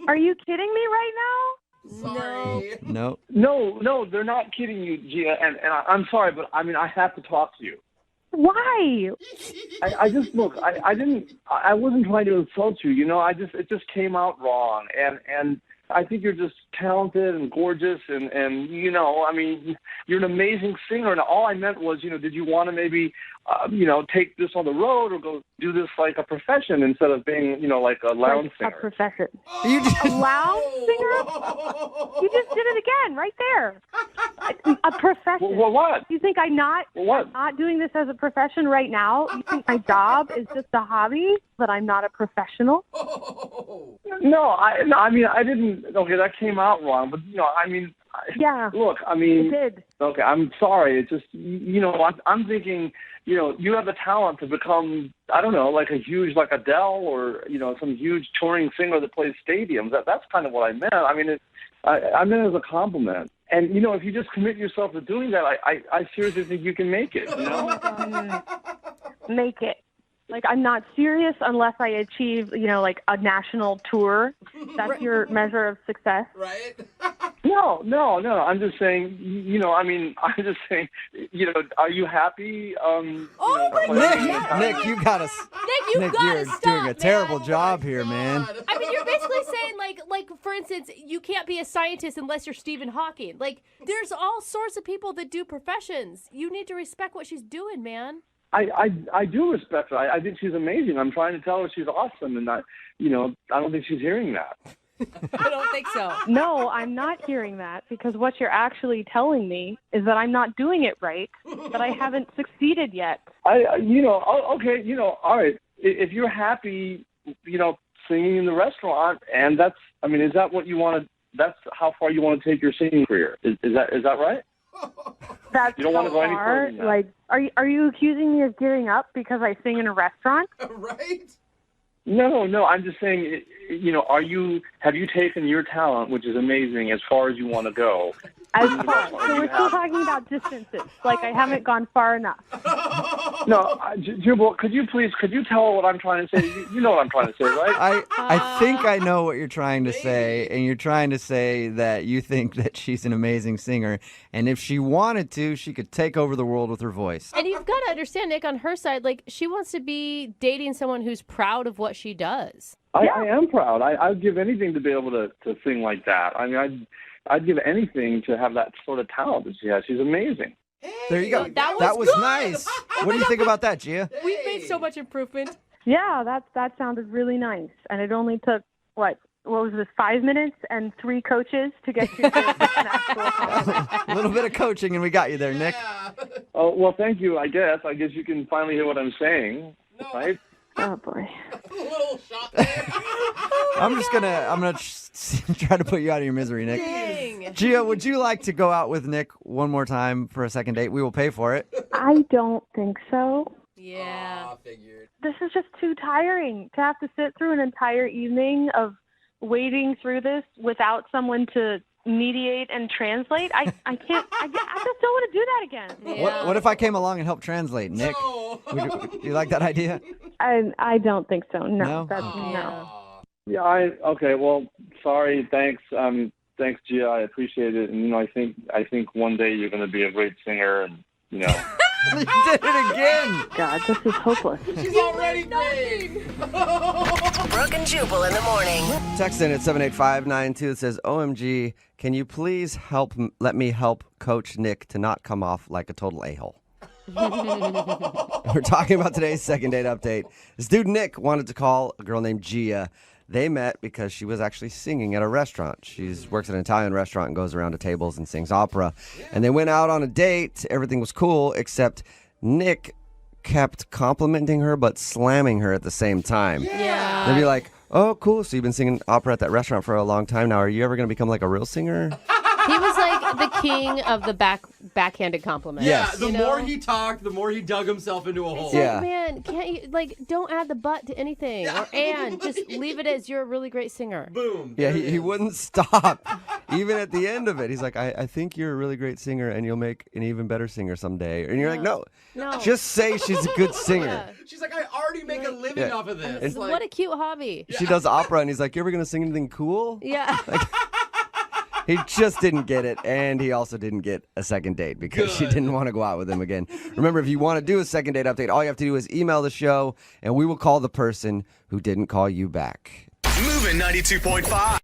Are you kidding me right now? Sorry. No. No, they're not kidding you, Gia. And I'm sorry, but I mean, I have to talk to you. Why? I just look. I wasn't trying to insult you. You know, it just came out wrong. And I think you're just talented and gorgeous, and you know, I mean, you're an amazing singer. And all I meant was, you know, did you want to maybe, you know, take this on the road or go do this like a profession instead of being, you know, like a lounge singer? A profession. A lounge singer? You just did it again, right there. A profession. Well, what? You think I'm not doing this as a profession right now? You think my job is just a hobby, but I'm not a professional? No, I mean, I didn't. Okay, that came out wrong, but you know, I mean. Yeah. Look, I mean. It did. Okay, I'm sorry. It's just, you know, I'm thinking, you know, you have the talent to become, I don't know, like a huge, like Adele or, you know, some huge touring singer that plays stadiums. That's kind of what I meant. I mean, I meant it as a compliment. And, you know, if you just commit yourself to doing that, I seriously think you can make it, you know? Make it. Like, I'm not serious unless I achieve, you know, like a national tour. That's your measure of success. Right? No. I'm just saying, you know, I mean, I'm just saying, you know, are you happy? Nick, you gotta. Nick, you're stop, doing a terrible job here, man. I mean, you're basically saying, like, for instance, you can't be a scientist unless you're Stephen Hawking. Like, there's all sorts of people that do professions. You need to respect what she's doing, man. I do respect her. I think she's amazing. I'm trying to tell her she's awesome, and I don't think she's hearing that. I don't think so. No, I'm not hearing that, because what you're actually telling me is that I'm not doing it right, that I haven't succeeded yet. Okay, you know, all right. If you're happy, you know, singing in the restaurant, and is that what you want to? That's how far you want to take your singing career. Is that right? That's you don't want to go any further than that. Like, are you accusing me of giving up because I sing in a restaurant? Right? No. I'm just saying, you know, have you taken your talent, which is amazing, as far as you want to go? As far. So we're still talking about distances. Like, I haven't gone far enough. No, Jubal, could you tell her what I'm trying to say? You know what I'm trying to say, right? I think I know what you're trying to say, and you're trying to say that you think that she's an amazing singer, and if she wanted to, she could take over the world with her voice. And you've got to understand, Nick, on her side, like, she wants to be dating someone who's proud of what she does. I am proud. I'd give anything to be able to sing like that. I mean, I'd give anything to have that sort of talent that she has. She's amazing. There you go. That was nice. What do you think about that, Gia? We've made so much improvement. Yeah, that sounded really nice. And it only took, what was this, 5 minutes and 3 coaches to get you to an actual compliment. A little bit of coaching and we got you there, Nick. Oh, well, thank you, I guess. I guess you can finally hear what I'm saying, right? Oh, boy. A little shot there. I'm gonna try to put you out of your misery, Nick. Dang. Gia, would you like to go out with Nick one more time for a second date? We will pay for it. I don't think so. Yeah. Figured. This is just too tiring to have to sit through an entire evening of wading through this without someone to mediate and translate. I can't. I just don't want to do that again. Yeah. What if I came along and helped translate, Nick? No. Would you like that idea? I don't think so. No. No? No. Yeah, okay, well, sorry, thanks. Thanks, Gia, I appreciate it. And, you know, I think one day you're going to be a great singer, and, you know. You did it again! God, this is hopeless. She's already great. Brooke and Jubal in the morning. Text in at 78592. It says, OMG, can you please let me help Coach Nick to not come off like a total a-hole? We're talking about today's second date update. This dude Nick wanted to call a girl named Gia. They met because she was actually singing at a restaurant. She works at an Italian restaurant and goes around to tables and sings opera. And they went out on a date. Everything was cool, except Nick kept complimenting her but slamming her at the same time. Yeah. They'd be like, oh, cool. So you've been singing opera at that restaurant for a long time now. Are you ever going to become like a real singer? He was like the king of the backhanded compliments. Yeah, the you more know? he talked, the more he dug himself into a hole. It's like, man, can't you, like, don't add the but to anything. Or and, just leave it as you're a really great singer. Boom. Yeah, he wouldn't stop. Even at the end of it, he's like, I think you're a really great singer and you'll make an even better singer someday. And you're like, no, just say she's a good singer. Yeah. She's like, I already make a living off of this. It's What a cute hobby. She does opera, and he's like, you ever going to sing anything cool? Yeah. He just didn't get it, and he also didn't get a second date because she didn't want to go out with him again. Remember, if you want to do a second date update, all you have to do is email the show, and we will call the person who didn't call you back. Moving 92.5.